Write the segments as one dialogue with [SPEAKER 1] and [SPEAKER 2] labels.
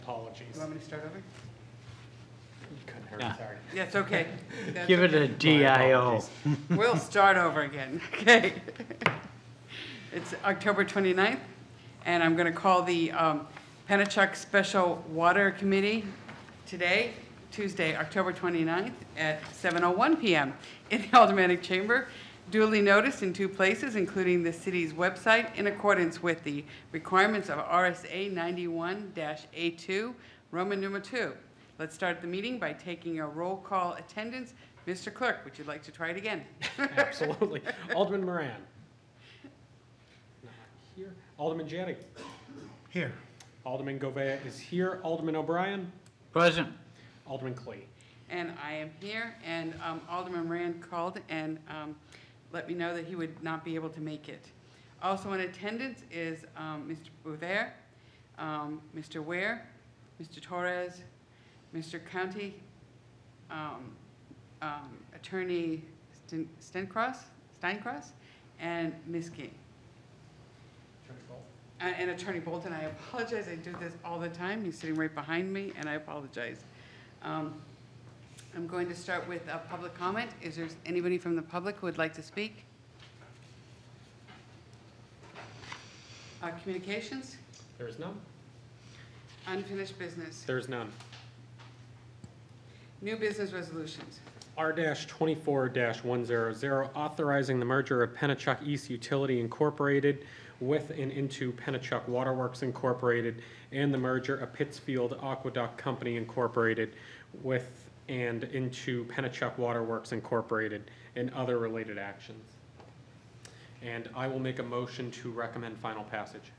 [SPEAKER 1] apologies.
[SPEAKER 2] You want me to start over?
[SPEAKER 1] You couldn't hurt,
[SPEAKER 3] Yeah.
[SPEAKER 1] sorry.
[SPEAKER 2] Yes, okay. That's
[SPEAKER 3] Give it
[SPEAKER 2] okay.
[SPEAKER 3] a DIO.
[SPEAKER 2] We'll start over again, okay? It's October 29th, and I'm going to call the Pennichuck Special Water Committee today, Tuesday, October 29th at 7:01 PM in the Aldermanic Chamber, duly noticed in 2 places, including the city's website, in accordance with the requirements of RSA 91-A2, Roman numeral 2. Let's start the meeting by taking a roll call attendance. Mr. Clerk, would you like to try it again?
[SPEAKER 1] Absolutely. Alderman Moran. Not here. Alderman Janney.
[SPEAKER 4] Here.
[SPEAKER 1] Alderman Govea is here. Alderman O'Brien.
[SPEAKER 3] Present.
[SPEAKER 1] Alderman Clee.
[SPEAKER 2] And I am here, and Alderman Rand called and let me know that he would not be able to make it. Also in attendance is Mr. Bouthier, Mr. Ware, Mr. Torres, Mr. County, Attorney Steincross, and Ms. King. And Attorney Bolton. I apologize, I do this all the time. He's sitting right behind me, and I apologize. I'm going to start with a public comment. Is there anybody from the public who would like to speak? Communications?
[SPEAKER 1] There is none.
[SPEAKER 2] Unfinished business?
[SPEAKER 1] There is none.
[SPEAKER 2] New business resolutions?
[SPEAKER 1] R-24-100, authorizing the merger of Pennichuck East Utility Incorporated with and into Pennichuck Waterworks Incorporated, and the merger of Pittsfield Aqueduct Company Incorporated with and into Pennichuck Waterworks Incorporated, and other related actions. And I will make a motion to recommend final passage.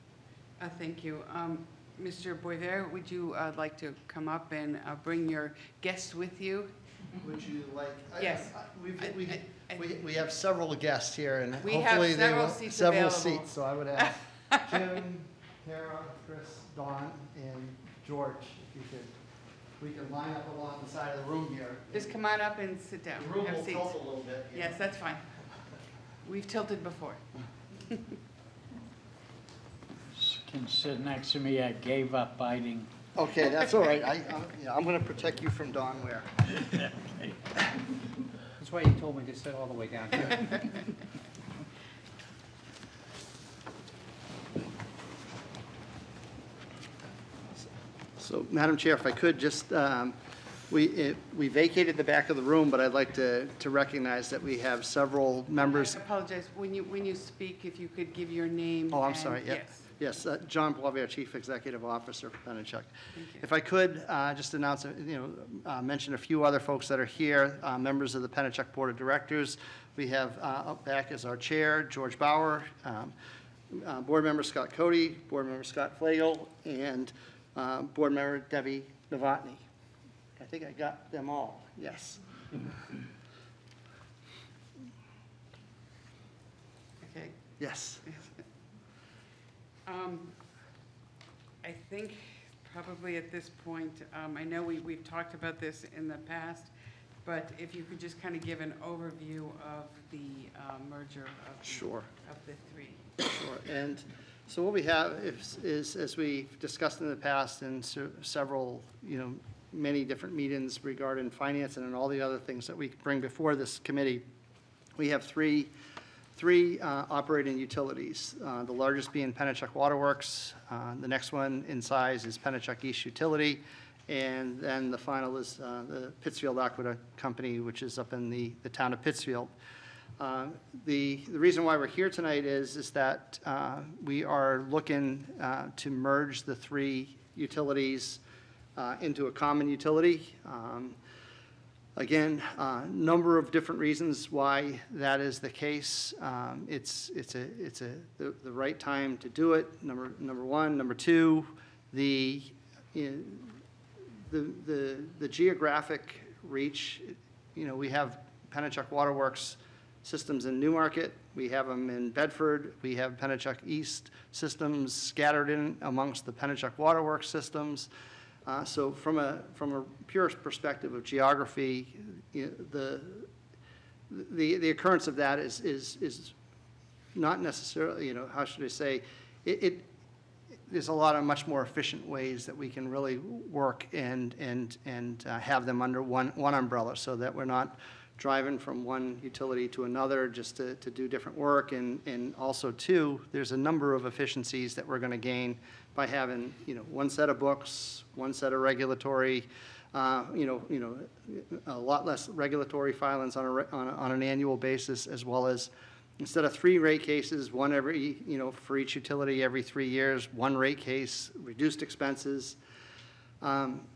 [SPEAKER 2] Thank you. Mr. Boisvert, would you like to come up and bring your guests with you?
[SPEAKER 4] Would you like?
[SPEAKER 2] Yes.
[SPEAKER 4] We have several guests here, and
[SPEAKER 2] We have
[SPEAKER 4] hopefully they
[SPEAKER 2] several
[SPEAKER 4] will
[SPEAKER 2] seats
[SPEAKER 4] several
[SPEAKER 2] available.
[SPEAKER 4] seats. So I would ask Jim, Tara, Chris, Dawn, and George, if you could, we can line up along the side of the room here.
[SPEAKER 2] Just come on up and sit down.
[SPEAKER 4] The room
[SPEAKER 2] Have
[SPEAKER 4] will
[SPEAKER 2] seats.
[SPEAKER 4] tilt a little bit. Here.
[SPEAKER 2] Yes, that's fine. We've tilted before.
[SPEAKER 3] Can sit next to me. I gave up biting.
[SPEAKER 4] Okay, that's all right. I'm going to protect you from Dawn Ware.
[SPEAKER 5] That's why you told me to sit all the way down here.
[SPEAKER 4] So, Madam Chair, if I could just, we vacated the back of the room, but I'd like to recognize that we have several members.
[SPEAKER 2] I apologize. When you speak, if you could give your name.
[SPEAKER 4] Oh, I'm
[SPEAKER 2] and-
[SPEAKER 4] sorry, yeah.
[SPEAKER 2] Yes.
[SPEAKER 4] Yes, John Boisvert, Chief Executive Officer for Pennichuck.
[SPEAKER 2] Thank you.
[SPEAKER 4] If I could, just announce, mention a few other folks that are here, members of the Pennichuck Board of Directors. We have up back as our chair, George Bauer, board member Scott Cody, board member Scott Flagel, and board member Debbie Novotny. I think I got them all, yes.
[SPEAKER 2] Okay.
[SPEAKER 4] Yes.
[SPEAKER 2] I think probably at this point, I know we've talked about this in the past, but if you could just kind of give an overview of the merger of
[SPEAKER 4] Sure.
[SPEAKER 2] of the three.
[SPEAKER 4] Sure. And so what we have is as we've discussed in the past in several, many different meetings regarding finance and all the other things that we bring before this committee, we have three operating utilities, the largest being Pennichuck Waterworks. The next one in size is Pennichuck East Utility. And then the final is the Pittsfield Aqueduct Company, which is up in the town of Pittsfield. The reason why we're here tonight is that we are looking to merge the three utilities into a common utility. Again, number of different reasons why that is the case. It's the right time to do it. Number one. Number two, the geographic reach. We have Pennichuck Waterworks systems in Newmarket. We have them in Bedford. We have Pennichuck East systems scattered in amongst the Pennichuck Waterworks systems. So from a pure perspective of geography, the occurrence of that is not necessarily, how should I say, there's a lot of much more efficient ways that we can really work and have them under one umbrella, so that we're not driving from one utility to another just to do different work. And also, too, there's a number of efficiencies that we're going to gain by having, one set of books, one set of regulatory, a lot less regulatory filings on an annual basis, as well as, instead of 3 rate cases, one every, for each utility every 3 years, 1 rate case, reduced expenses.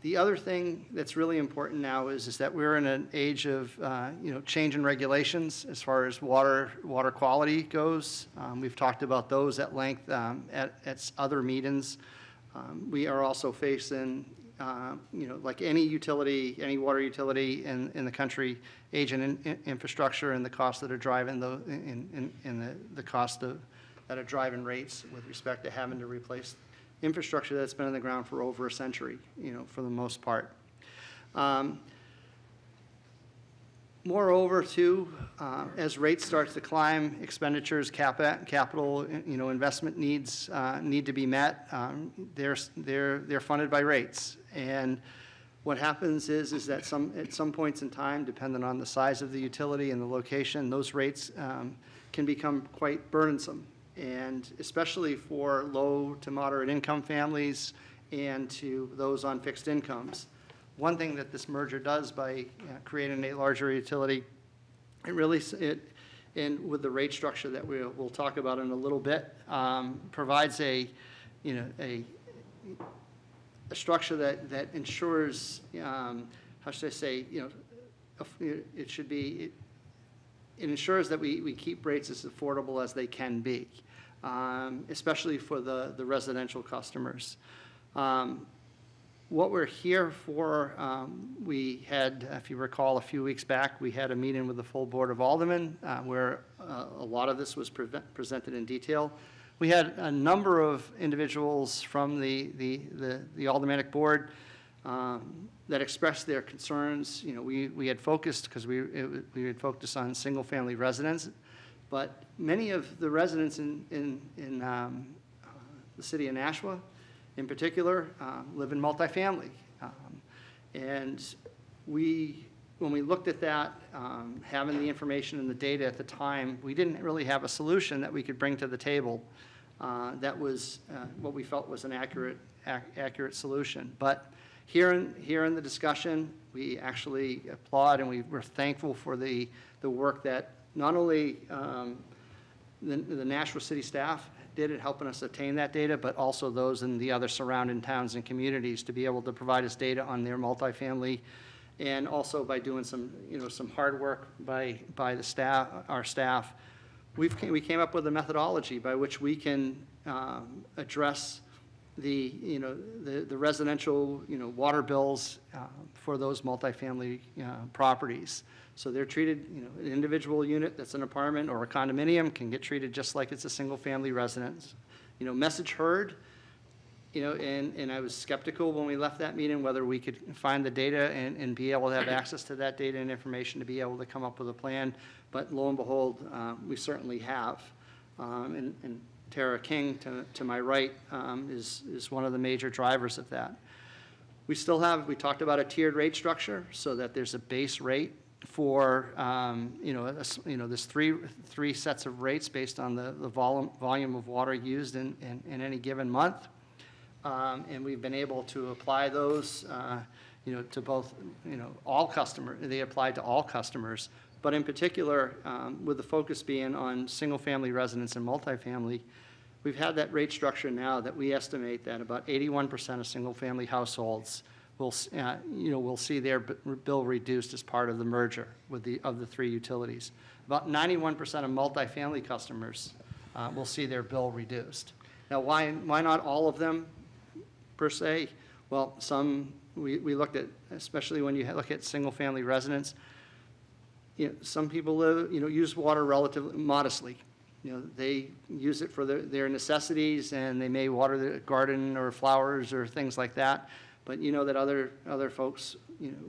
[SPEAKER 4] The other thing that's really important now is that we're in an age of, change in regulations as far as water quality goes. We've talked about those at length at other meetings. We are also facing, like any utility, any water utility in the country, aging infrastructure and the costs that are driving the cost that are driving rates with respect to having to replace infrastructure that's been in the ground for over a century, for the most part. Moreover, too, as rates start to climb, expenditures, capital, investment needs need to be met. They're funded by rates, and what happens is that at some points in time, depending on the size of the utility and the location, those rates can become quite burdensome, and especially for low to moderate income families and to those on fixed incomes. One thing that this merger does by creating a larger utility, and with the rate structure that we'll talk about in a little bit, provides a structure that ensures, how should I say, it ensures that we keep rates as affordable as they can be, especially for the residential customers. What we're here for, we had, if you recall, a few weeks back, we had a meeting with the full Board of Aldermen where a lot of this was presented in detail. We had a number of individuals from the Aldermanic Board that expressed their concerns. We had focused, because we had focused on single-family residents, but many of the residents in the city of Nashua, in particular, live in multifamily. And when we looked at that, having the information and the data at the time, we didn't really have a solution that we could bring to the table that was what we felt was an accurate solution. But here in the discussion, we actually applaud and we're thankful for the work that not only the Nashua City staff did in helping us attain that data, but also those in the other surrounding towns and communities to be able to provide us data on their multifamily, and also by doing some hard work by the staff, our staff. We came up with a methodology by which we can address the residential water bills for those multifamily properties. So they're treated, an individual unit that's an apartment or a condominium can get treated just like it's a single-family residence. Message heard, and I was skeptical when we left that meeting whether we could find the data and be able to have access to that data and information to be able to come up with a plan. But lo and behold, we certainly have. And Tara King, to my right, is one of the major drivers of that. We talked about a tiered rate structure so that there's a base rate for, there's three sets of rates based on the volume of water used in any given month. And we've been able to apply those, to both, all customers. They apply to all customers, but in particular, with the focus being on single-family residents and multifamily, we've had that rate structure now that we estimate that about 81% of single-family households will see their bill reduced as part of the merger of the 3 utilities. About 91% of multifamily customers will see their bill reduced. Now, why not all of them per se? Well, we looked at, especially when you look at single-family residents, some people use water relatively modestly. They use it for their necessities, and they may water the garden or flowers or things like that. But that other folks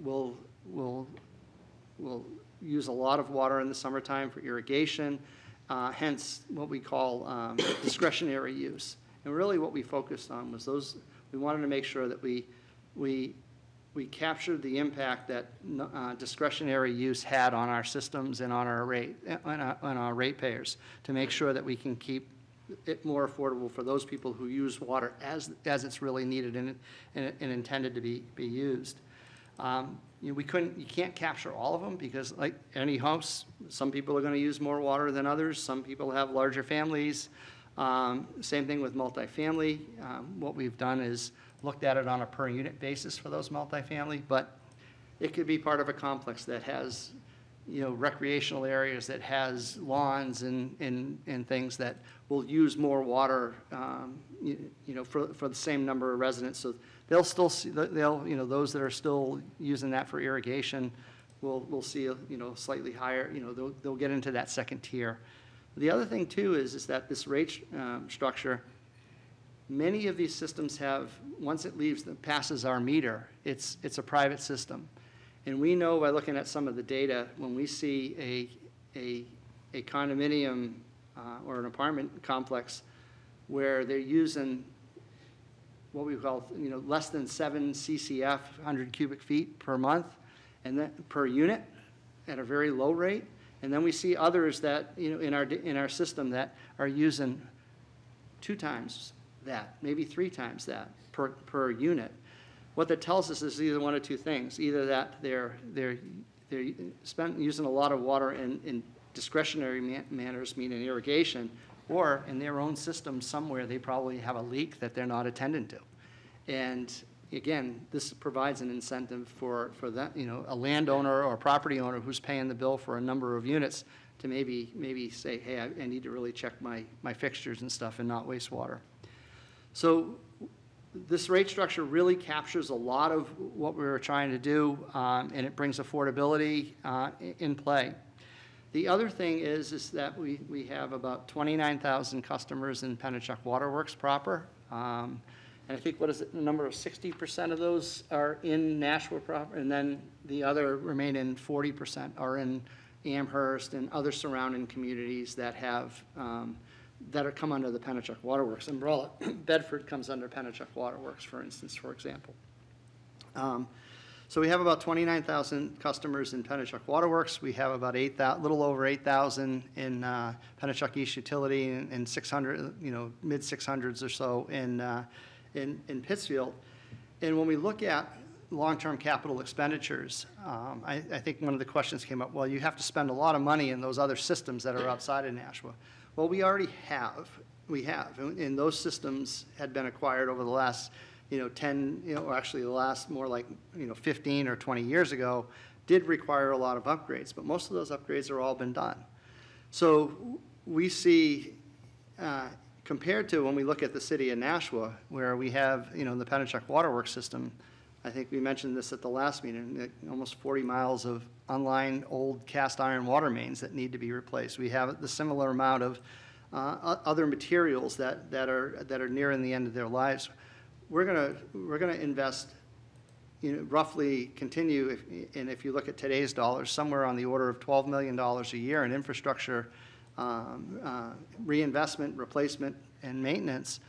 [SPEAKER 4] will use a lot of water in the summertime for irrigation, hence what we call discretionary use. And really what we focused on was we wanted to make sure that we captured the impact that discretionary use had on our systems and on our ratepayers, to make sure that we can keep it more affordable for those people who use water as it's really needed and intended to be used. You can't capture all of them, because like any house, some people are going to use more water than others. Some people have larger families. Same thing with multifamily. What we've done is looked at it on a per unit basis for those multifamily, but it could be part of a complex that has, recreational areas, that has lawns and things that will use more water, for the same number of residents. So they'll still see, those that are still using that for irrigation will see, slightly higher, they'll get into that second tier. The other thing too is that this rate structure, many of these systems have, once it passes our meter, it's a private system. And we know by looking at some of the data, when we see a condominium or an apartment complex where they're using what we call, less than 7 CCF, 100 cubic feet per month, and then per unit at a very low rate. And then we see others that, in our system that are using 2 times that, maybe 3 times that per unit. What that tells us is either one of 2 things: either that they're using a lot of water in discretionary manners, meaning irrigation, or in their own system somewhere they probably have a leak that they're not attending to. And again, this provides an incentive for that, a landowner or a property owner who's paying the bill for a number of units to maybe say, hey, I need to really check my fixtures and stuff and not waste water. So this rate structure really captures a lot of what we were trying to do, and it brings affordability in play. The other thing is that we have about 29,000 customers in Pennichuck Waterworks proper. And I think, what is it, the number of 60% of those are in Nashua proper, and then the other remaining 40% are in Amherst and other surrounding communities that have that are come under the Pennichuck Waterworks umbrella. Bedford comes under Pennichuck Waterworks, for instance, for example. So we have about 29,000 customers in Pennichuck Waterworks. We have about little over 8,000 in Pennichuck East Utility, and 600, mid 600s or so in Pittsfield. And when we look at long-term capital expenditures, I think one of the questions came up, well, you have to spend a lot of money in those other systems that are outside of Nashua. Well, we already have. We have. And those systems had been acquired over the last, 10, or actually the last more like, 15 or 20 years ago, did require a lot of upgrades. But most of those upgrades are all been done. So we see, compared to when we look at the city of Nashua, where we have, the Pennichuck Waterworks system, I think we mentioned this at the last meeting, almost 40 miles of unlined old cast iron water mains that need to be replaced. We have the similar amount of other materials that are nearing the end of their lives. We're gonna invest, roughly continue, and if you look at today's dollars, somewhere on the order of $12 million a year in infrastructure reinvestment, replacement, and maintenance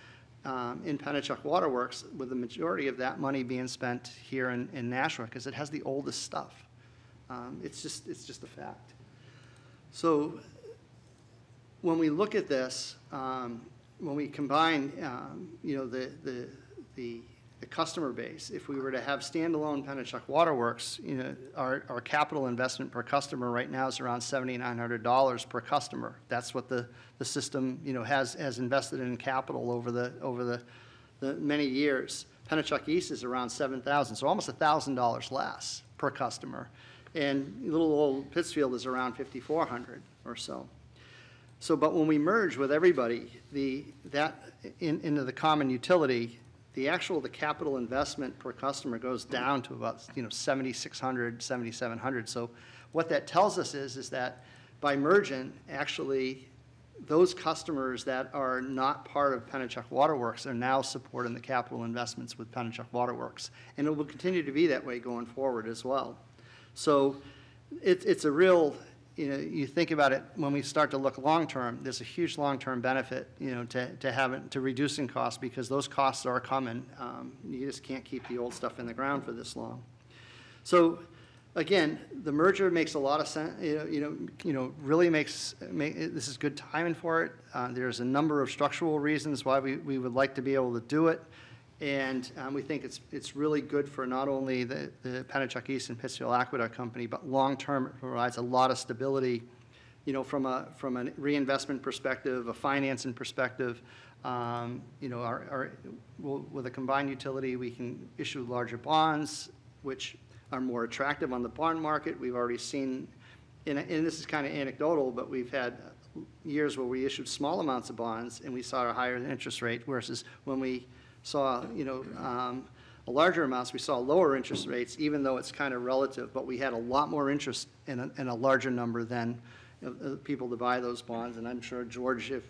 [SPEAKER 4] in Pennichuck Waterworks, with the majority of that money being spent here in Nashua, because it has the oldest stuff. It's just a fact. So when we look at this, when we combine, the customer base, if we were to have standalone Pennichuck Waterworks, our capital investment per customer right now is around $7,900 per customer. That's what the system, has invested in capital over the many years. Pennichuck East is around $7,000, so almost $1,000 less per customer. And little old Pittsfield is around $5,400 or so. So, but when we merge with everybody, into the common utility, the capital investment per customer goes down to about, $7,600, $7,700. So what that tells us is that by merging, actually, those customers that are not part of Pennichuck Waterworks are now supporting the capital investments with Pennichuck Waterworks. And it will continue to be that way going forward as well. So it's a real, you think about it, when we start to look long-term, there's a huge long-term benefit, to reducing costs, because those costs are coming. You just can't keep the old stuff in the ground for this long. So, again, the merger makes a lot of sense, really this is good timing for it. There's a number of structural reasons why we would like to be able to do it. And we think it's really good for not only the Pennichuck East and Pittsfield Aqueduct Company, but long-term it provides a lot of stability, from a reinvestment perspective, a financing perspective. With a combined utility, we can issue larger bonds, which are more attractive on the bond market. We've already seen, and this is kind of anecdotal, but we've had years where we issued small amounts of bonds and we saw a higher interest rate, versus when we saw, a larger amounts, we saw lower interest rates, even though it's kind of relative, but we had a lot more interest in a larger number than people to buy those bonds. And I'm sure George, if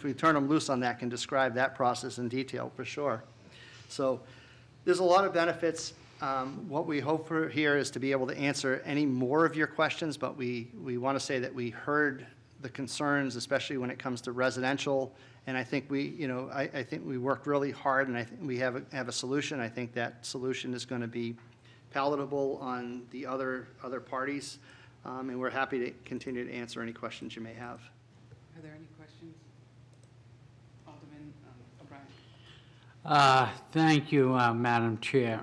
[SPEAKER 4] we turn them loose on that, can describe that process in detail for sure. So there's a lot of benefits. What we hope for here is to be able to answer any more of your questions, but we want to say that we heard the concerns, especially when it comes to residential. And I think I think we worked really hard, and I think we have a solution. I think that solution is going to be palatable on the other parties, and we're happy to continue to answer any questions you may have.
[SPEAKER 2] Are there any questions? Alderman O'Brien.
[SPEAKER 3] Thank you, Madam Chair.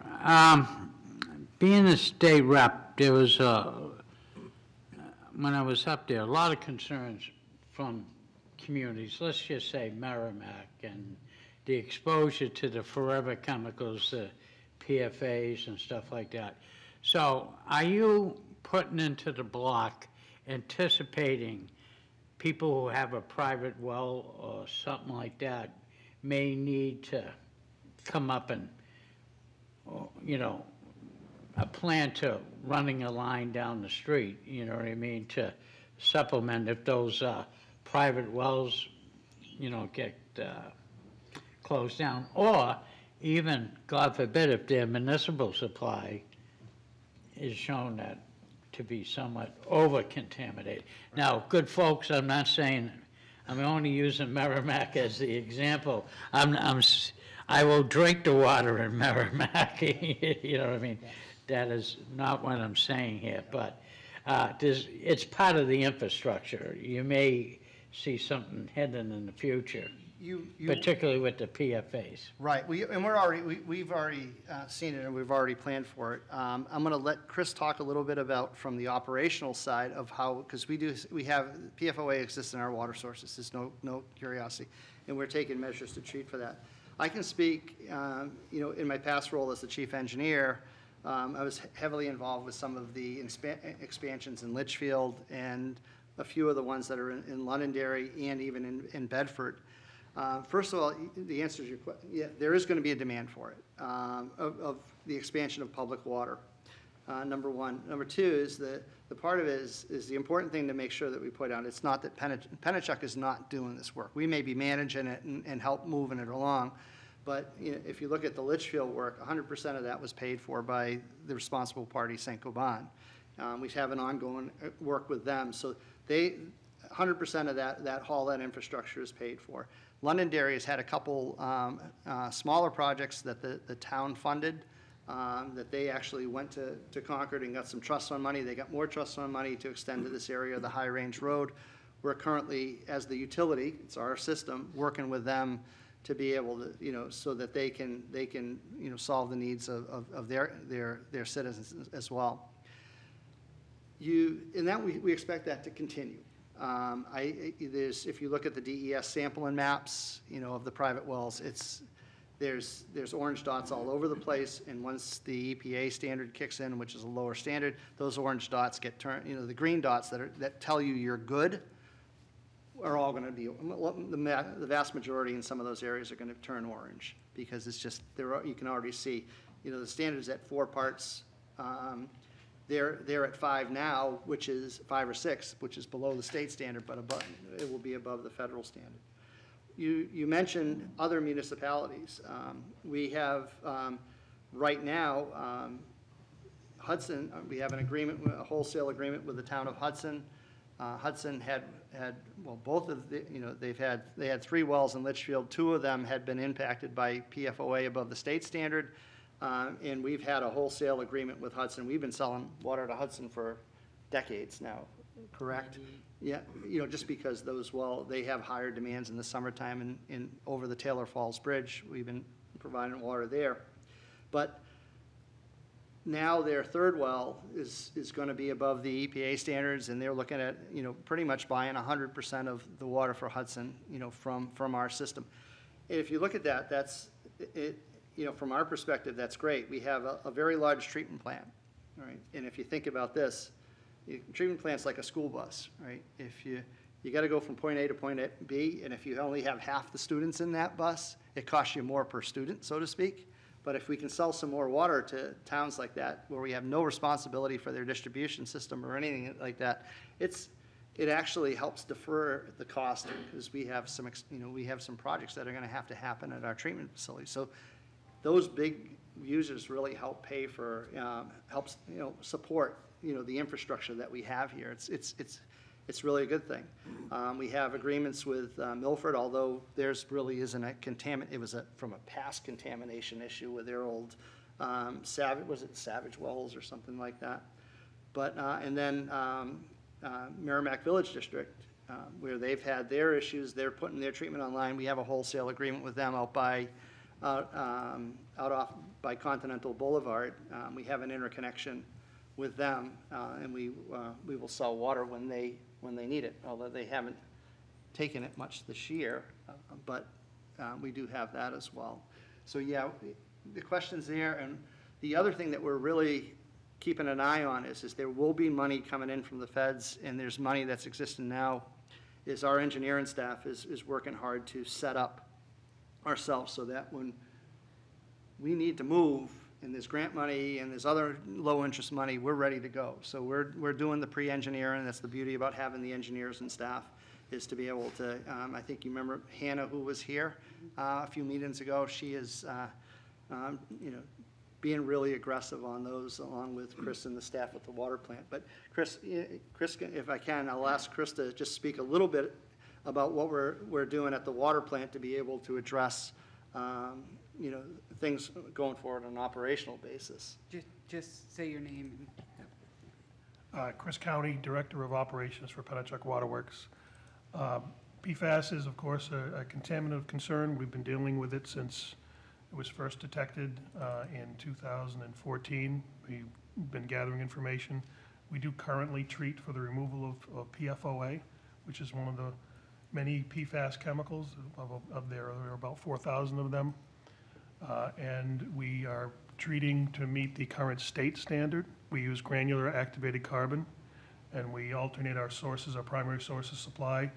[SPEAKER 3] Being a state rep, there was, when I was up there, a lot of concerns from communities, let's just say Merrimack, and the exposure to the forever chemicals, the PFAs and stuff like that. So are you putting into the block anticipating people who have a private well or something like that may need to come up and, a plan to running a line down the street, you know what I mean, to supplement if those private wells, get closed down, or even, God forbid, if their municipal supply is shown that to be somewhat over-contaminated. Now, good folks, I'm not saying, I'm only using Merrimack as the example. I will drink the water in Merrimack, you know what I mean? That is not what I'm saying here, but it's part of the infrastructure. You may see something hidden in the future, particularly with the PFAs.
[SPEAKER 4] Right, we've already seen it, and we've already planned for it. I'm going to let Chris talk a little bit about from the operational side of how, because we have PFOA exists in our water sources. There's no curiosity, and we're taking measures to treat for that. I can speak, in my past role as the chief engineer, I was heavily involved with some of the expansions in Litchfield and a few of the ones that are in Londonderry and even in Bedford. First of all, the answer to your question, yeah, there is going to be a demand for it, of the expansion of public water, number one. Number two is the part of it is the important thing to make sure that we put out. It's not that Pennichuck is not doing this work. We may be managing it and help moving it along, but if you look at the Litchfield work, 100% of that was paid for by the responsible party, Saint-Gobain. We have an ongoing work with them, so 100% of that infrastructure is paid for. Londonderry has had a couple smaller projects that the town funded, that they actually went to Concord and got some trust fund money. They got more trust fund money to extend to this area of the High Range Road. We're currently, as the utility, it's our system, working with them to be able to, so that they can solve the needs of their citizens as well. And that we expect that to continue. If you look at the DES sampling maps, of the private wells, there's orange dots all over the place, and once the EPA standard kicks in, which is a lower standard, those orange dots get turned, the green dots that tell you you're good are all going to be, the vast majority in some of those areas are going to turn orange, because it's just, you can already see, the standard's at 4 parts. They're at 5 now, which is 5 or 6, which is below the state standard, but it will be above the federal standard. You mentioned other municipalities. We have right now Hudson, we have an agreement, a wholesale agreement with the town of Hudson. Hudson had, well, both of the, they had 3 wells in Litchfield. 2 of them had been impacted by PFOA above the state standard. And we've had a wholesale agreement with Hudson. We've been selling water to Hudson for decades now, correct? Yeah, just because those, they have higher demands in the summertime and over the Taylor Falls Bridge. We've been providing water there. But now their 3rd well is going to be above the EPA standards, and they're looking at, pretty much buying 100% of the water for Hudson, from our system. And if you look at that, that's, from our perspective, that's great. We have a very large treatment plant, right? And if you think about this, treatment plant's like a school bus, right? If you got to go from point A to point B, and if you only have half the students in that bus, it costs you more per student, so to speak. But if we can sell some more water to towns like that, where we have no responsibility for their distribution system or anything like that, it actually helps defer the cost, because we have some, we have some projects that are going to happen at our treatment facility. So those big users really help pay for, helps, support, the infrastructure that we have here. It's really a good thing. We have agreements with Milford, although theirs really isn't a it was from a past contamination issue with their old Savage Wells or something like that. But, and then Merrimack Village District, where they've had their issues, they're putting their treatment online. We have a wholesale agreement with them out off by Continental Boulevard. We have an interconnection with them, and we will sell water when they need it, although they haven't taken it much this year, but we do have that as well. So yeah, the question's there, and the other thing that we're really keeping an eye on is there will be money coming in from the feds, and there's money that's existing now, is our engineering staff is working hard to set up ourselves so that when we need to move, and there's grant money and there's other low-interest money, we're ready to go. So we're doing the pre-engineering. That's the beauty about having the engineers and staff, is to be able to, I think you remember Hannah, who was here a few meetings ago. She is, being really aggressive on those, along with Chris and the staff at the water plant. But Chris, if I can, I'll ask Chris to just speak a little bit about what we're doing at the water plant to be able to address things going forward on an operational basis.
[SPEAKER 2] Just say your name.
[SPEAKER 6] Chris County, Director of Operations for Pennichuck Water Works. PFAS is, of course, a contaminant of concern. We've been dealing with it since it was first detected in 2014. We've been gathering information. We do currently treat for the removal of PFOA, which is one of the many PFAS chemicals. There are about 4,000 of them. And we are treating to meet the current state standard. We use granular activated carbon, and we alternate our sources, our primary source of supply,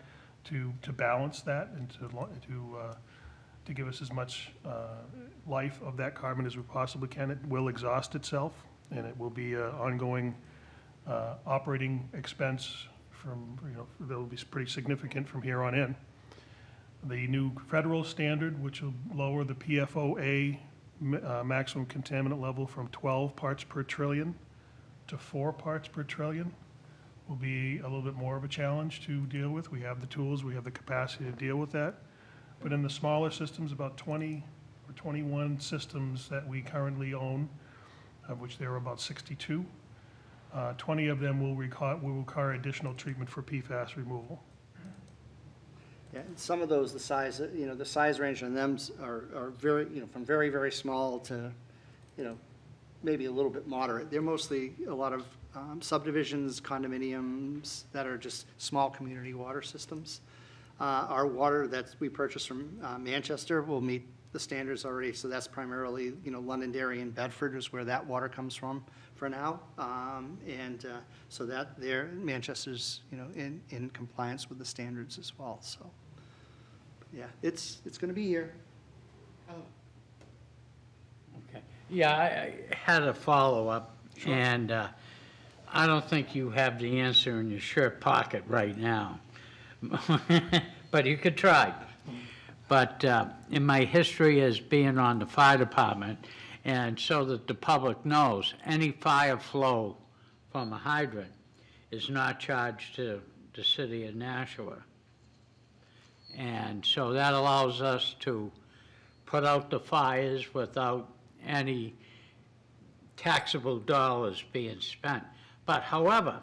[SPEAKER 6] to balance that and to give us as much life of that carbon as we possibly can. It will exhaust itself, and it will be an ongoing operating expense that will be pretty significant from here on in. The new federal standard, which will lower the PFOA maximum contaminant level from 12 parts per trillion to 4 parts per trillion, will be a little bit more of a challenge to deal with. We have the tools, we have the capacity to deal with that. But in the smaller systems, about 20 or 21 systems that we currently own, of which there are about 62, 20 of them will require additional treatment for PFAS removal.
[SPEAKER 4] Yeah, and some of those, the size range on them are very, from very, very small to, maybe a little bit moderate. They're mostly a lot of subdivisions, condominiums that are just small community water systems. Our water that we purchase from Manchester will meet the standards already, so that's primarily, Londonderry and Bedford is where that water comes from for now. So that Manchester's, in compliance with the standards as well, so. Yeah, it's gonna be here.
[SPEAKER 3] Okay. Yeah, I had a follow-up, and I don't think you have the answer in your shirt pocket right now, but you could try. But in my history as being on the fire department And so that the public knows, any fire flow from a hydrant is not charged to the city of Nashua. And so that allows us to put out the fires without any taxable dollars being spent. But however,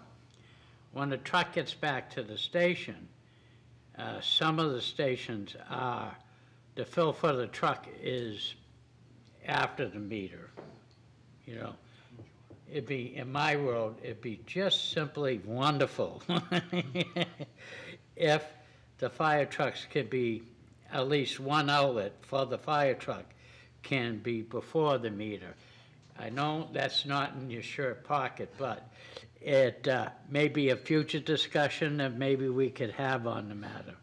[SPEAKER 3] when the truck gets back to the station, some of the stations are, the fill for the truck is after the meter, you know. It'd be, in my world, it'd be just simply wonderful if the fire trucks could be, at least one outlet for the fire truck can be before the meter. I know that's not in your shirt pocket, but it may be a future discussion that maybe we could have on the matter.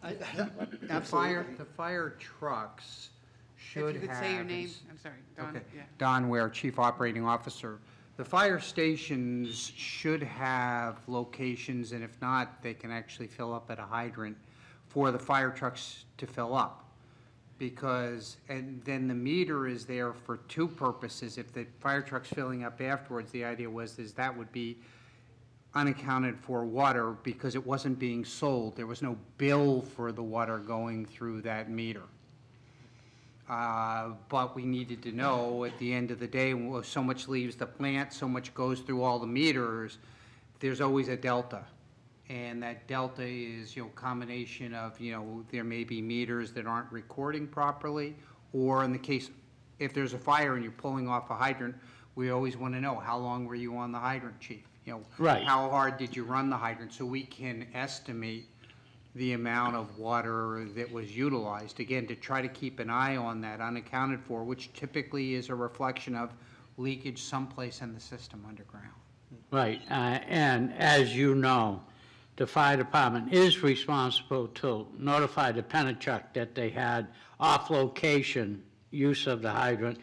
[SPEAKER 5] The fire trucks should
[SPEAKER 2] If you
[SPEAKER 5] have.
[SPEAKER 2] could say your name, I'm sorry, Don,
[SPEAKER 5] Okay.
[SPEAKER 2] yeah.
[SPEAKER 5] Don Ware, Chief Operating Officer. The fire stations should have locations, and if not, they can actually fill up at a hydrant for the fire trucks to fill up. Because, and then the meter is there for two purposes. If the fire truck's filling up afterwards, the idea was that would be unaccounted for water because it wasn't being sold. There was no bill for the water going through that meter. But we needed to know at the end of the day, well, so much leaves the plant, so much goes through all the meters, there's always a delta. And that delta is, combination of, there may be meters that aren't recording properly, or in the case, if there's a fire and you're pulling off a hydrant, we always want to know, how long were you on the hydrant, chief?
[SPEAKER 3] Right.
[SPEAKER 5] How hard did you run the hydrant, so we can estimate the amount of water that was utilized, again, to try to keep an eye on that unaccounted for, which typically is a reflection of leakage someplace in the system underground.
[SPEAKER 3] Right, and as you know, the fire department is responsible to notify the Pennichuck that they had off-location use of the hydrant,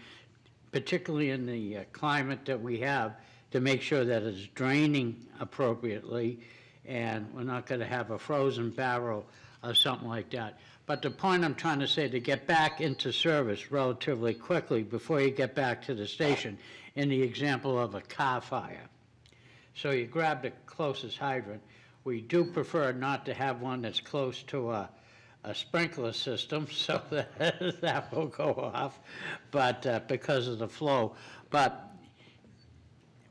[SPEAKER 3] particularly in the climate that we have, to make sure that it's draining appropriately, and we're not going to have a frozen barrel or something like that. But the point I'm trying to say, to get back into service relatively quickly before you get back to the station, in the example of a car fire. So you grab the closest hydrant. We do prefer not to have one that's close to a sprinkler system, so that will go off, but because of the flow. But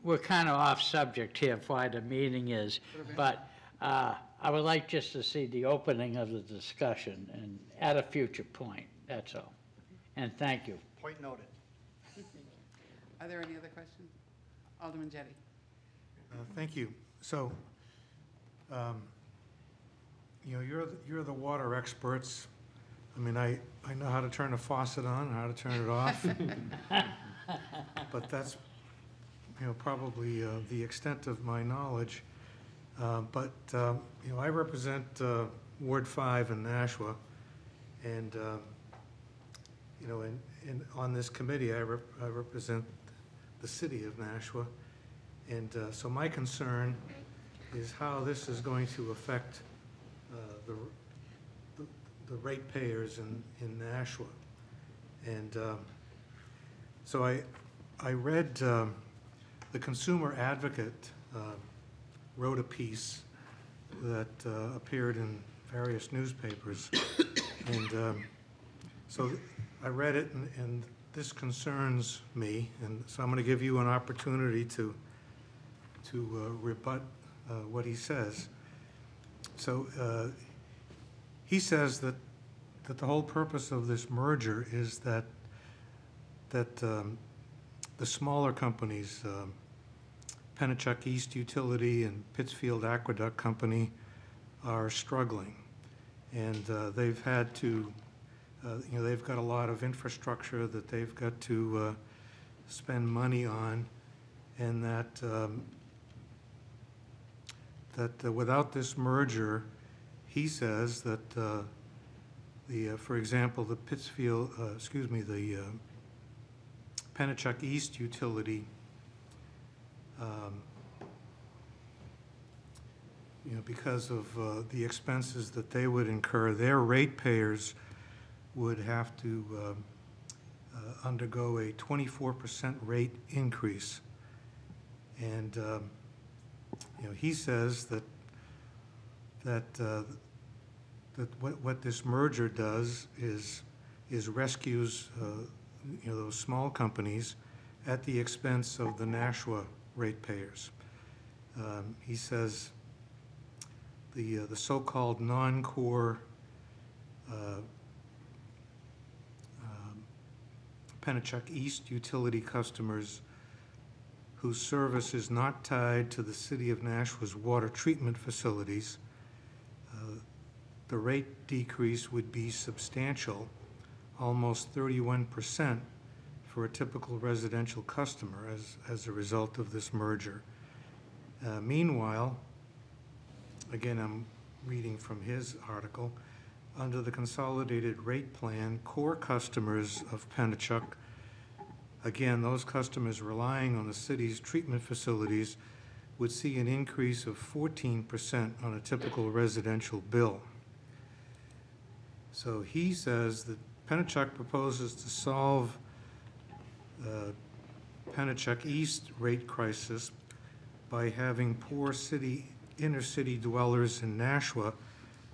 [SPEAKER 3] we're kind of off subject here for why the meeting is, but I would like just to see the opening of the discussion and at a future point, that's all. And thank you.
[SPEAKER 4] Point noted.
[SPEAKER 2] Are there any other questions? Alderman Jettie.
[SPEAKER 7] Thank you. So, you're the water experts. I mean, I know how to turn a faucet on and how to turn it off. But that's, probably the extent of my knowledge. But I represent Ward 5 in Nashua, and, and on this committee, I represent the city of Nashua. And so my concern is how this is going to affect the ratepayers in Nashua. And so I read, the Consumer Advocate wrote a piece that appeared in various newspapers. And so I read it, and this concerns me. And so I'm going to give you an opportunity to rebut what he says. So he says that the whole purpose of this merger is that the smaller companies, Pennichuck East Utility and Pittsfield Aqueduct Company, are struggling, and they've had to, they've got a lot of infrastructure that they've got to spend money on, and that without this merger, he says that for example, the Pittsfield, the Pennichuck East Utility, because of the expenses that they would incur, their ratepayers would have to undergo a 24% rate increase. And, he says that what this merger does is rescues, those small companies at the expense of the Nashua ratepayers. He says the so-called non-core Pennichuck East utility customers whose service is not tied to the City of Nashua's water treatment facilities, the rate decrease would be substantial, almost 31% for a typical residential customer as a result of this merger. Meanwhile, again, I'm reading from his article, under the consolidated rate plan, core customers of Pennichuck, again, those customers relying on the city's treatment facilities, would see an increase of 14% on a typical residential bill. So he says that Pennichuck proposes to solve Pennichuck East rate crisis by having poor inner city dwellers in Nashua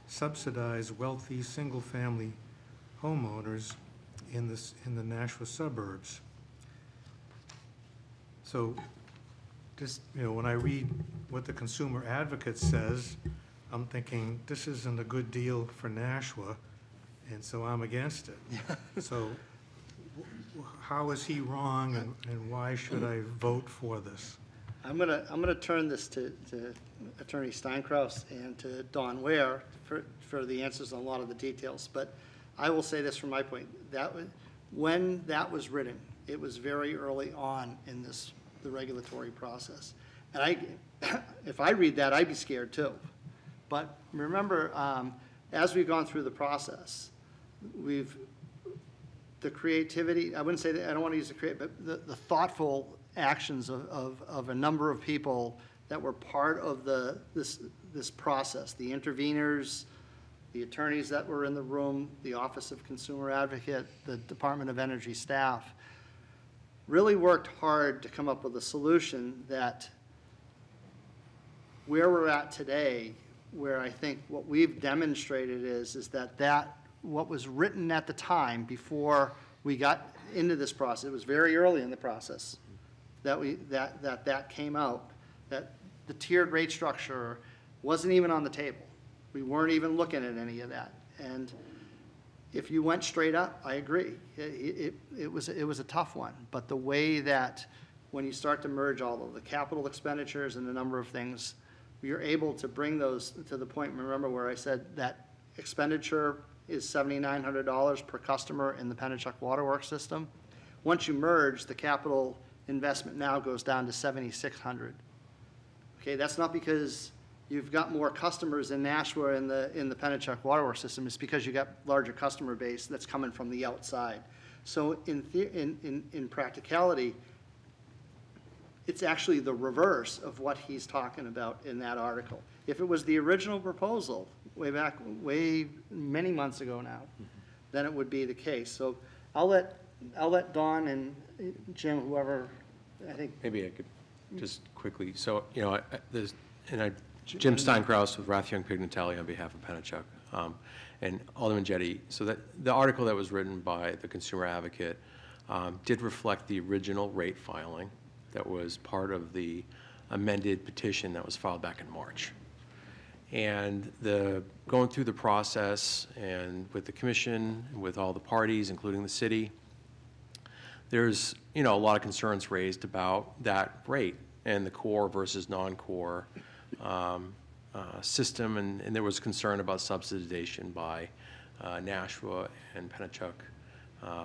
[SPEAKER 7] subsidize wealthy single-family homeowners in the Nashua suburbs. So just, when I read what the consumer advocate says, I'm thinking, this isn't a good deal for Nashua, and so I'm against it. So how is he wrong, and why should I vote for this?
[SPEAKER 4] I'm gonna turn this to Attorney Steinkraus and to Don Ware for the answers on a lot of the details. But I will say this from my point, when that was written, it was very early on in the regulatory process. And if I read that, I'd be scared too. But remember, as we've gone through the process, the creativity, I wouldn't say that, I don't want to use the creative, but the thoughtful actions of a number of people that were part of this process, the interveners, the attorneys that were in the room, the Office of Consumer Advocate, the Department of Energy staff, really worked hard to come up with a solution that where we're at today, where I think what we've demonstrated is that what was written at the time before we got into this process, it was very early in the process that came out, that the tiered rate structure wasn't even on the table. We weren't even looking at any of that. And if you went straight up, I agree. It was a tough one. But the way that when you start to merge all of the capital expenditures and a number of things, you're able to bring those to the point, remember where I said that expenditure is $7,900 per customer in the Pennichuck Waterworks system. Once you merge, the capital investment now goes down to $7,600. Okay, that's not because you've got more customers in Nashua in the Pennichuck Waterworks system. It's because you got larger customer base that's coming from the outside. So in practicality, it's actually the reverse of what he's talking about in that article. If it was the original proposal, way many months ago now, then it would be the case. So I'll let Don and Jim, whoever, I think.
[SPEAKER 8] Maybe I could just quickly, so, Jim Steinkraus with Rathyoung Pignatelli on behalf of Pennichuck, and Alderman Jetty. So that the article that was written by the Consumer Advocate did reflect the original rate filing that was part of the amended petition that was filed back in March. And going through the process and with the commission, with all the parties, including the city, there's, a lot of concerns raised about that rate and the core versus non-core system, and there was concern about subsidization by Nashua and Pennichuck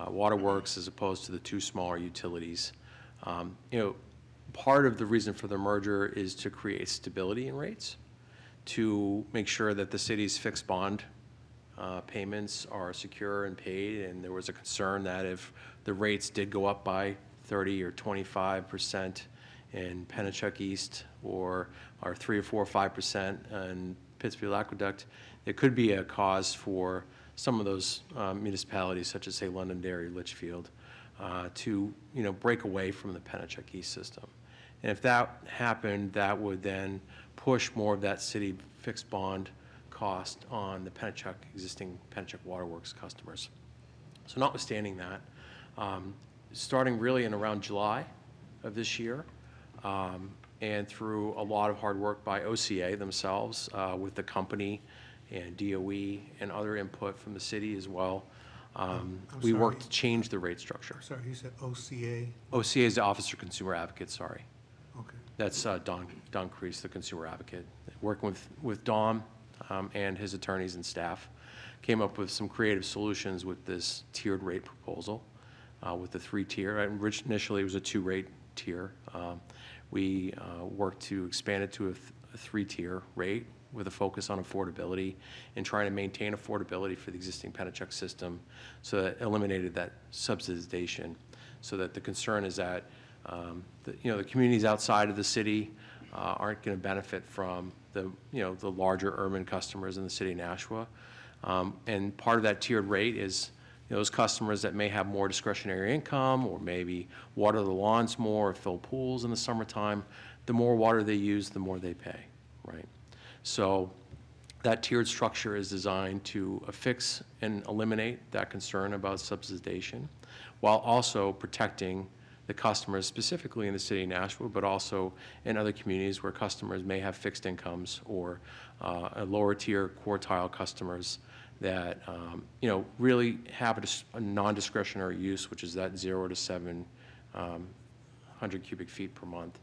[SPEAKER 8] Waterworks as opposed to the two smaller utilities. Part of the reason for the merger is to create stability in rates, to make sure that the city's fixed bond payments are secure and paid, and there was a concern that if the rates did go up by 30 or 25% in Pennichuck East or 3 or 4 or 5% in Pittsfield Aqueduct, there could be a cause for some of those municipalities, such as, say, Londonderry, Litchfield, to, break away from the Pennachuck East system. And if that happened, that would then push more of that city fixed bond cost on the existing Pennachuck Waterworks customers. So notwithstanding that, starting really in around July of this year, and through a lot of hard work by OCA themselves, with the company and DOE and other input from the city as well, we worked to change the rate structure.
[SPEAKER 7] Sorry, you said OCA?
[SPEAKER 8] OCA is the Officer Consumer Advocate, sorry.
[SPEAKER 7] Okay.
[SPEAKER 8] That's Don Crease, the consumer advocate. Working with Don and his attorneys and staff, came up with some creative solutions with this tiered rate proposal, with the 3-tier. Initially, it was a 2-rate tier. We worked to expand it to a 3-tier rate with a focus on affordability and trying to maintain affordability for the existing Pennachuck system, so that eliminated that subsidization, so that the concern is that the communities outside of the city aren't going to benefit from the larger urban customers in the city of Nashua. And part of that tiered rate is those customers that may have more discretionary income, or maybe water the lawns more or fill pools in the summertime. The more water they use, the more they pay, right? So that tiered structure is designed to affix and eliminate that concern about subsidization, while also protecting the customers, specifically in the city of Nashua, but also in other communities where customers may have fixed incomes, or a lower tier quartile customers that really have a non-discretionary use, which is that 0 to 700 cubic feet per month,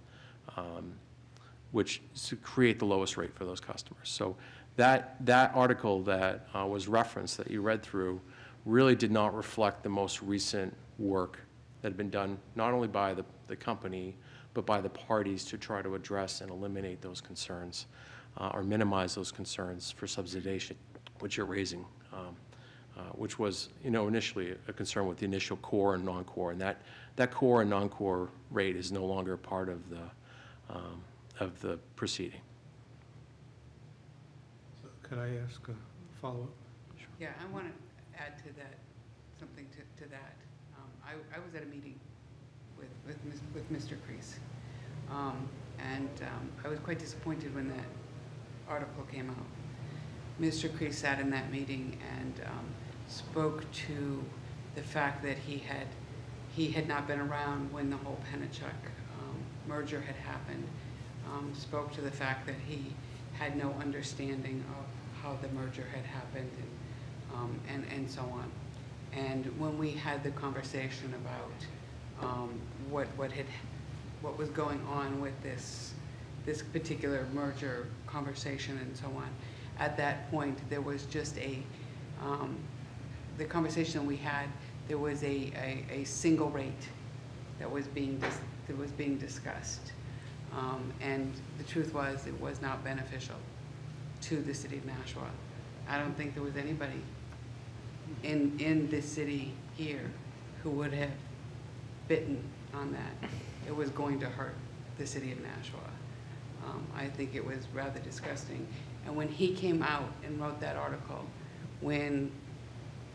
[SPEAKER 8] which is to create the lowest rate for those customers. So that article that was referenced, that you read through, really did not reflect the most recent work that had been done not only by the company, but by the parties to try to address and eliminate those concerns, or minimize those concerns for subsidization, which you're raising, which was initially a concern with the initial core and non-core, and that core and non-core rate is no longer part of the proceeding.
[SPEAKER 7] So could I ask a follow-up?
[SPEAKER 2] Yeah, I want to add to that, something to that. I was at a meeting with Mr. Crease, and I was quite disappointed when that article came out. Mr. Crease sat in that meeting and spoke to the fact that he had not been around when the whole Pennachuck merger had happened. Spoke to the fact that he had no understanding of how the merger had happened, and so on. And when we had the conversation about what was going on with this particular merger conversation and so on, at that point there was just the conversation we had. There was a single rate that was being discussed, and the truth was it was not beneficial to the city of Nashua. I don't think there was anybody in this city here who would have bitten on that. It was going to hurt the city of Nashua. I think it was rather disgusting. And when he came out and wrote that article, when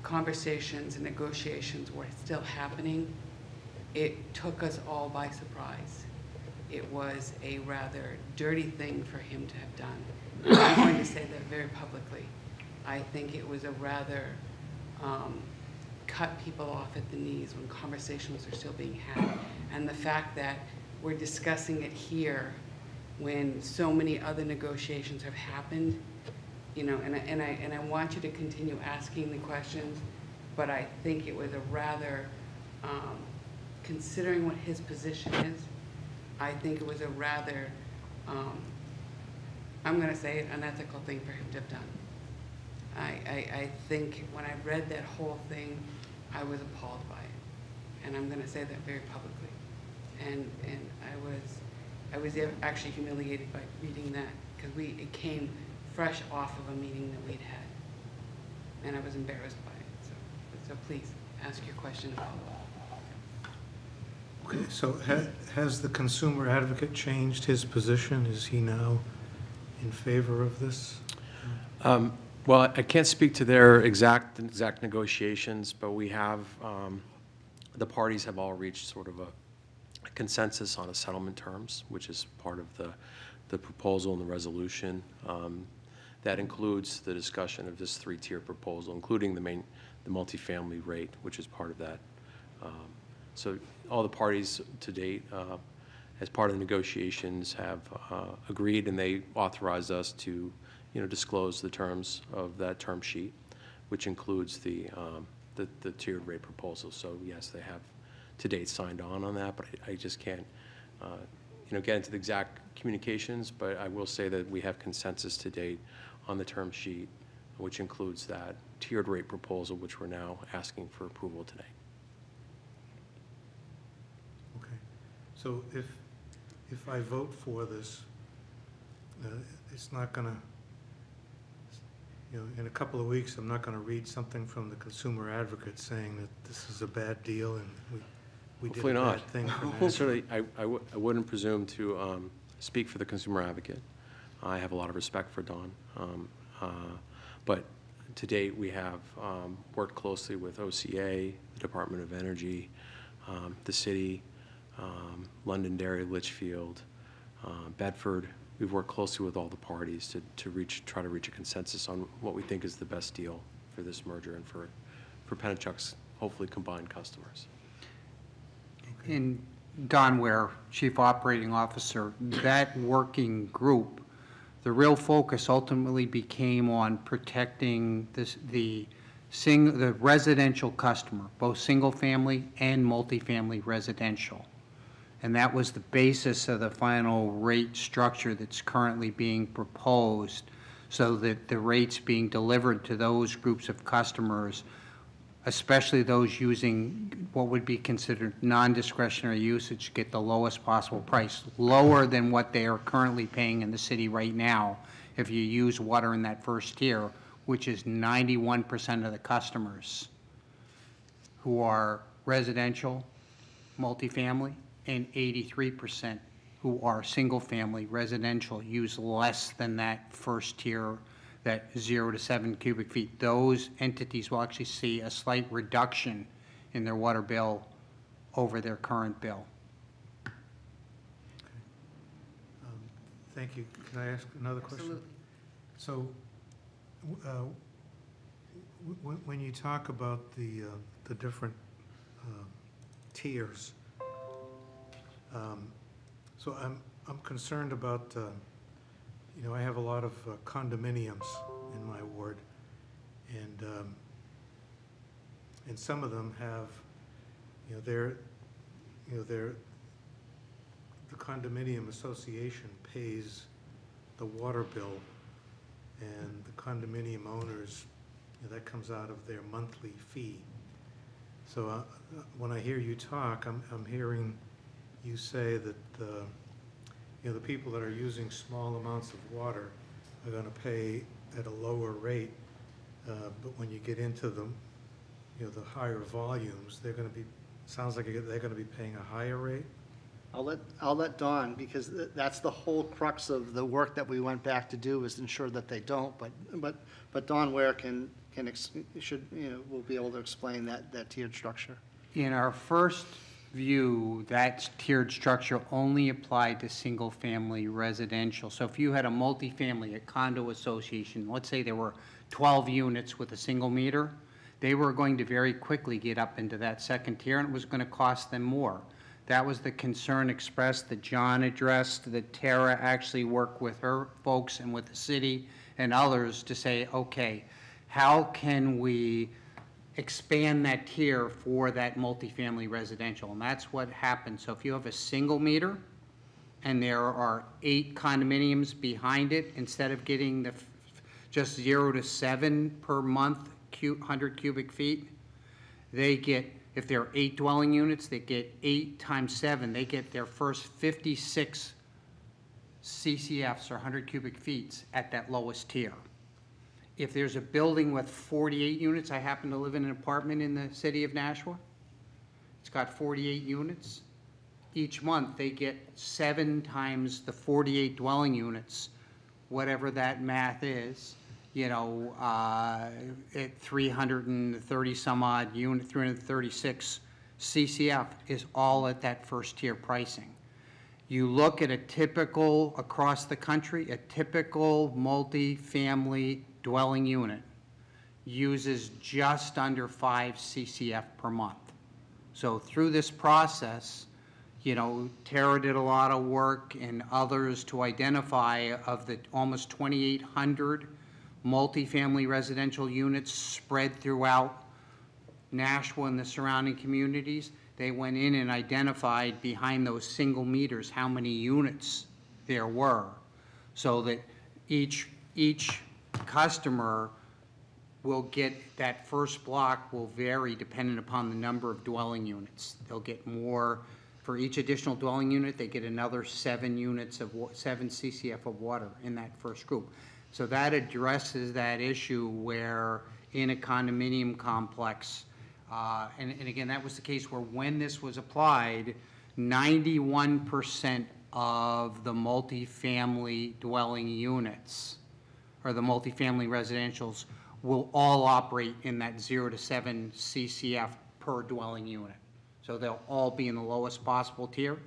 [SPEAKER 2] conversations and negotiations were still happening, it took us all by surprise. It was a rather dirty thing for him to have done. And I'm going to say that very publicly. I think it was a rather cut people off at the knees when conversations are still being had. And the fact that we're discussing it here when so many other negotiations have happened, and I want you to continue asking the questions, but I think it was a rather, considering what his position is, I think it was a rather, I'm going to say it, unethical thing for him to have done. I think when I read that whole thing, I was appalled by it, and I'm going to say that very publicly. And I was actually humiliated by reading that, because it came fresh off of a meeting that we'd had, and I was embarrassed by it. So please ask your question and follow up.
[SPEAKER 7] Okay, so has the consumer advocate changed his position? Is he now in favor of this?
[SPEAKER 8] Well, I can't speak to their exact negotiations, but we have The parties have all reached sort of a consensus on a settlement terms, which is part of the proposal and the resolution. That includes the discussion of this three-tier proposal, including the multifamily rate, which is part of that. So all the parties to date, as part of the negotiations, have agreed, and they authorized us to, disclose the terms of that term sheet, which includes the tiered rate proposal. So yes, they have to date signed on that, but I just can't, get into the exact communications, but I will say that we have consensus to date on the term sheet, which includes that tiered rate proposal, which we're now asking for approval today.
[SPEAKER 7] Okay. So if I vote for this, it's not gonna, in a couple of weeks, I'm not gonna read something from the consumer advocate saying that this is a bad deal and we did
[SPEAKER 8] Hopefully
[SPEAKER 7] a
[SPEAKER 8] not.
[SPEAKER 7] bad thing for Nashua.
[SPEAKER 8] Certainly, I wouldn't presume to speak for the consumer advocate. I have a lot of respect for Don. But to date, we have worked closely with OCA, the Department of Energy, the city, Londonderry, Litchfield, Bedford. We've worked closely with all the parties to try to reach a consensus on what we think is the best deal for this merger and for Pennachuck's hopefully combined customers.
[SPEAKER 5] And Don Ware, Chief Operating Officer, that working group, the real focus ultimately became on protecting the residential customer, both single-family and multifamily residential. And that was the basis of the final rate structure that's currently being proposed, so that the rates being delivered to those groups of customers, especially those using what would be considered non-discretionary usage, get the lowest possible price, lower than what they are currently paying in the city right now if you use water in that first tier, which is 91% of the customers who are residential, multifamily, and 83% who are single-family residential use less than that first tier, that 0 to 7 cubic feet. Those entities will actually see a slight reduction in their water bill over their current bill.
[SPEAKER 7] Thank you. Can I ask another question?
[SPEAKER 2] Absolutely.
[SPEAKER 7] So, when you talk about the different tiers, so I'm concerned about, I have a lot of condominiums in my ward, and some of them have, the condominium association pays the water bill, and the condominium owners, that comes out of their monthly fee. So when I hear you talk, I'm hearing you say that the people that are using small amounts of water are going to pay at a lower rate, but when you get into the higher volumes, they're going to be, sounds like they're going to be paying a higher rate.
[SPEAKER 4] I'll let Dawn, because that's the whole crux of the work that we went back to do, is ensure that they don't, but Dawn Ware will be able to explain that tiered structure.
[SPEAKER 5] In our first view, that tiered structure only applied to single-family residential. So if you had a multifamily, a condo association, let's say there were 12 units with a single meter, they were going to very quickly get up into that second tier, and it was going to cost them more. That was the concern expressed that John addressed, that Tara actually worked with her folks and with the city and others to say, okay, how can we expand that tier for that multifamily residential? And that's what happened. So if you have a single meter and there are 8 condominiums behind it, instead of getting just 0 to 7 per month, 100 cubic feet, they get, if there are 8 dwelling units, they get 8 times 7. They get their first 56 CCFs, or 100 cubic feet, at that lowest tier. If there's a building with 48 units, I happen to live in an apartment in the city of Nashua. It's got 48 units. Each month, they get 7 times the 48 dwelling units, whatever that math is, at 330 some odd unit, 336 CCF is all at that first tier pricing. You look at a typical, across the country, a typical multi-family dwelling unit uses just under 5 CCF per month. So through this process, you know, Tara did a lot of work and others to identify of the almost 2,800 multifamily residential units spread throughout Nashua and the surrounding communities. They went in and identified behind those single meters how many units there were, so that each customer will get, that first block will vary dependent upon the number of dwelling units. They'll get more, for each additional dwelling unit, they get another 7 units of, 7 CCF of water in that first group. So that addresses that issue where in a condominium complex, and again, that was the case where when this was applied, 91% of the multifamily dwelling units, or the multifamily residentials, will all operate in that 0 to 7 CCF per dwelling unit. So they'll all be in the lowest possible tier.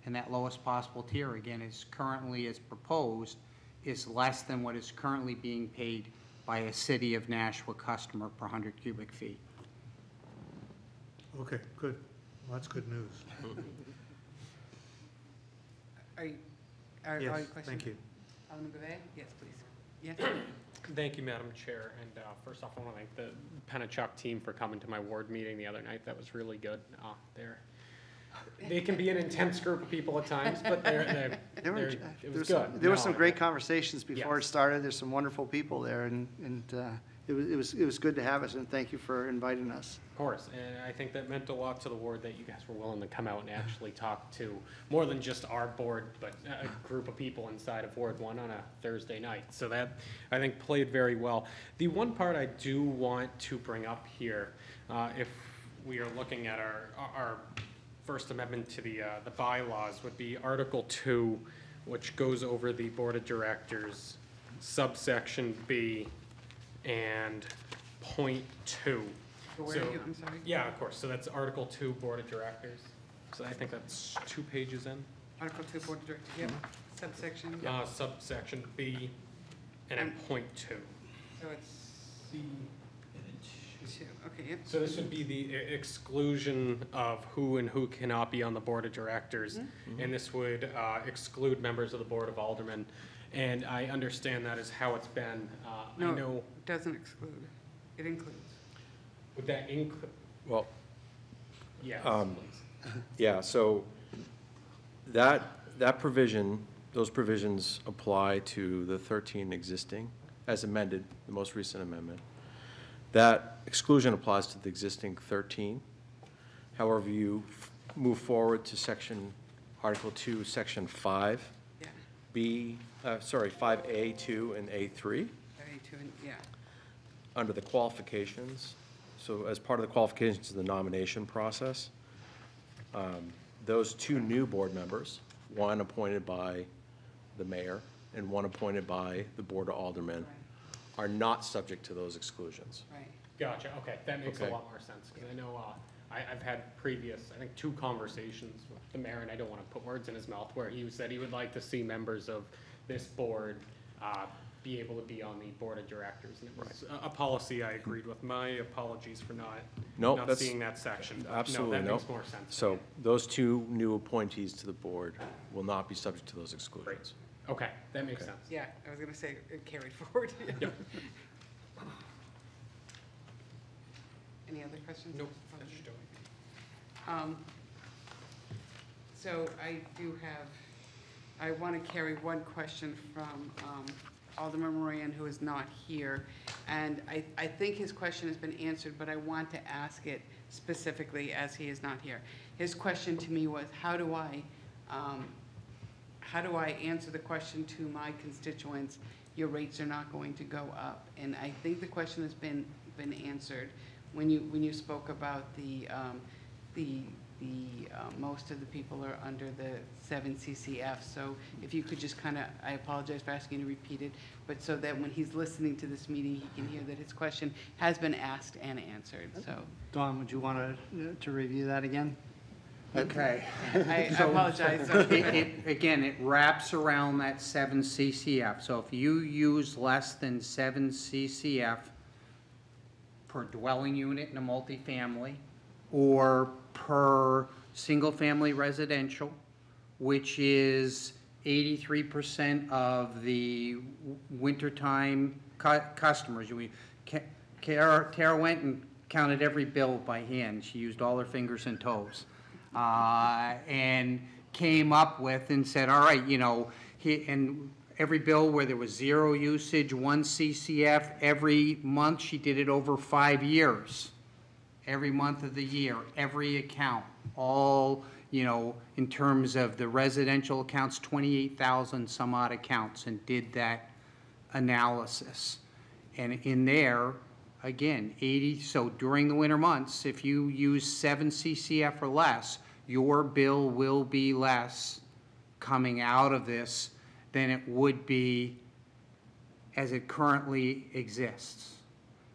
[SPEAKER 5] And that lowest possible tier, again, is currently, as proposed, is less than what is currently being paid by a city of Nashua customer per 100 cubic feet.
[SPEAKER 7] Okay, good. Well, that's good news.
[SPEAKER 2] Are you questioning?
[SPEAKER 7] Yes, thank you.
[SPEAKER 2] Alderman GOV? Yes, please. Yes?
[SPEAKER 1] Thank you, Madam Chair. And first off, I want to thank the Pennichuck team for coming to my ward meeting the other night. That was really good. They can be an intense group of people at times, but it was good.
[SPEAKER 4] There were some great conversations before it
[SPEAKER 1] Yes.
[SPEAKER 4] started. There's some wonderful people there, and it was good to have us, and thank you for inviting us.
[SPEAKER 1] Of course, and I think that meant a lot to the ward that you guys were willing to come out and actually talk to more than just our board, but a group of people inside of Ward 1 on a Thursday night. So that, I think, played very well. The one part I do want to bring up here, if we are looking at our First Amendment to the bylaws, would be Article 2, which goes over the Board of Directors, subsection B and point 2.
[SPEAKER 2] So where are you, I'm sorry?
[SPEAKER 1] Yeah, of course. So that's Article 2, Board of Directors. So I think that's 2 pages in.
[SPEAKER 2] Article 2, Board of Directors, yep. Subsection,
[SPEAKER 1] Subsection B and then point 2.
[SPEAKER 2] so it's 2, okay, yep.
[SPEAKER 1] So this would be the exclusion of who and who cannot be on the Board of Directors. And this would exclude members of the Board of Aldermen. And I understand that is how it's been. I
[SPEAKER 2] No,
[SPEAKER 1] know,
[SPEAKER 2] it doesn't exclude, it includes.
[SPEAKER 1] would that include,
[SPEAKER 9] Well,
[SPEAKER 1] yes,
[SPEAKER 9] Um,
[SPEAKER 1] please.
[SPEAKER 9] yeah, so that provision, those provisions apply to the 13 existing, as amended, the most recent amendment. That exclusion applies to the existing 13. However, you move forward to Article 2, Section 5,
[SPEAKER 2] Yeah,
[SPEAKER 9] 5A2 and A3,
[SPEAKER 2] yeah,
[SPEAKER 9] under the qualifications. So as part of the qualifications of the nomination process, those 2 new board members, one appointed by the mayor and one appointed by the Board of Aldermen, are not subject to those exclusions.
[SPEAKER 2] right.
[SPEAKER 1] Gotcha, okay, that makes a
[SPEAKER 9] Okay.
[SPEAKER 1] lot more sense, because I know, I've had previous, I think, 2 conversations with the mayor, and I don't want to put words in his mouth, where he said he would like to see members of this board be able to be on the Board of Directors, and it was a policy I agreed with. My apologies for not
[SPEAKER 9] That's-
[SPEAKER 1] seeing that section. But
[SPEAKER 9] Absolutely,
[SPEAKER 1] No,
[SPEAKER 9] no.
[SPEAKER 1] that makes more sense.
[SPEAKER 9] So those 2 new appointees to the board will not be subject to those exclusions.
[SPEAKER 1] Okay, that makes
[SPEAKER 9] Okay.
[SPEAKER 1] sense.
[SPEAKER 2] Yeah, I was gonna say it carried forward.
[SPEAKER 1] Yep.
[SPEAKER 2] Any other questions?
[SPEAKER 1] Nope.
[SPEAKER 2] Mr.
[SPEAKER 1] that should do it.
[SPEAKER 2] So I do have, I want to carry one question from Alderman Moran, who is not here. And I think his question has been answered, but I want to ask it specifically as he is not here. His question to me was, how do I answer the question to my constituents, your rates are not going to go up? And I think the question has been answered when you spoke about the most of the people are under the 7 CCF. So if you could just kind of, I apologize for asking you to repeat it, but so that when he's listening to this meeting, he can hear that his question has been asked and answered, so.
[SPEAKER 4] Dawn, would you want to review that again?
[SPEAKER 5] Okay.
[SPEAKER 2] I apologize.
[SPEAKER 5] Again, it wraps around that 7 CCF. So if you use less than 7 CCF per dwelling unit in a multifamily, or per single-family residential, which is 83% of the wintertime customers. Tara went and counted every bill by hand. She used all her fingers and toes. And came up with and said, all right, you know, and every bill where there was 0 usage, 1 CCF, every month, she did it over 5 years. Every month of the year, every account, all, you know, in terms of the residential accounts, 28,000 some odd accounts, and did that analysis. And in there, again, 80, so during the winter months, if you use 7 CCF or less, your bill will be less coming out of this than it would be as it currently exists.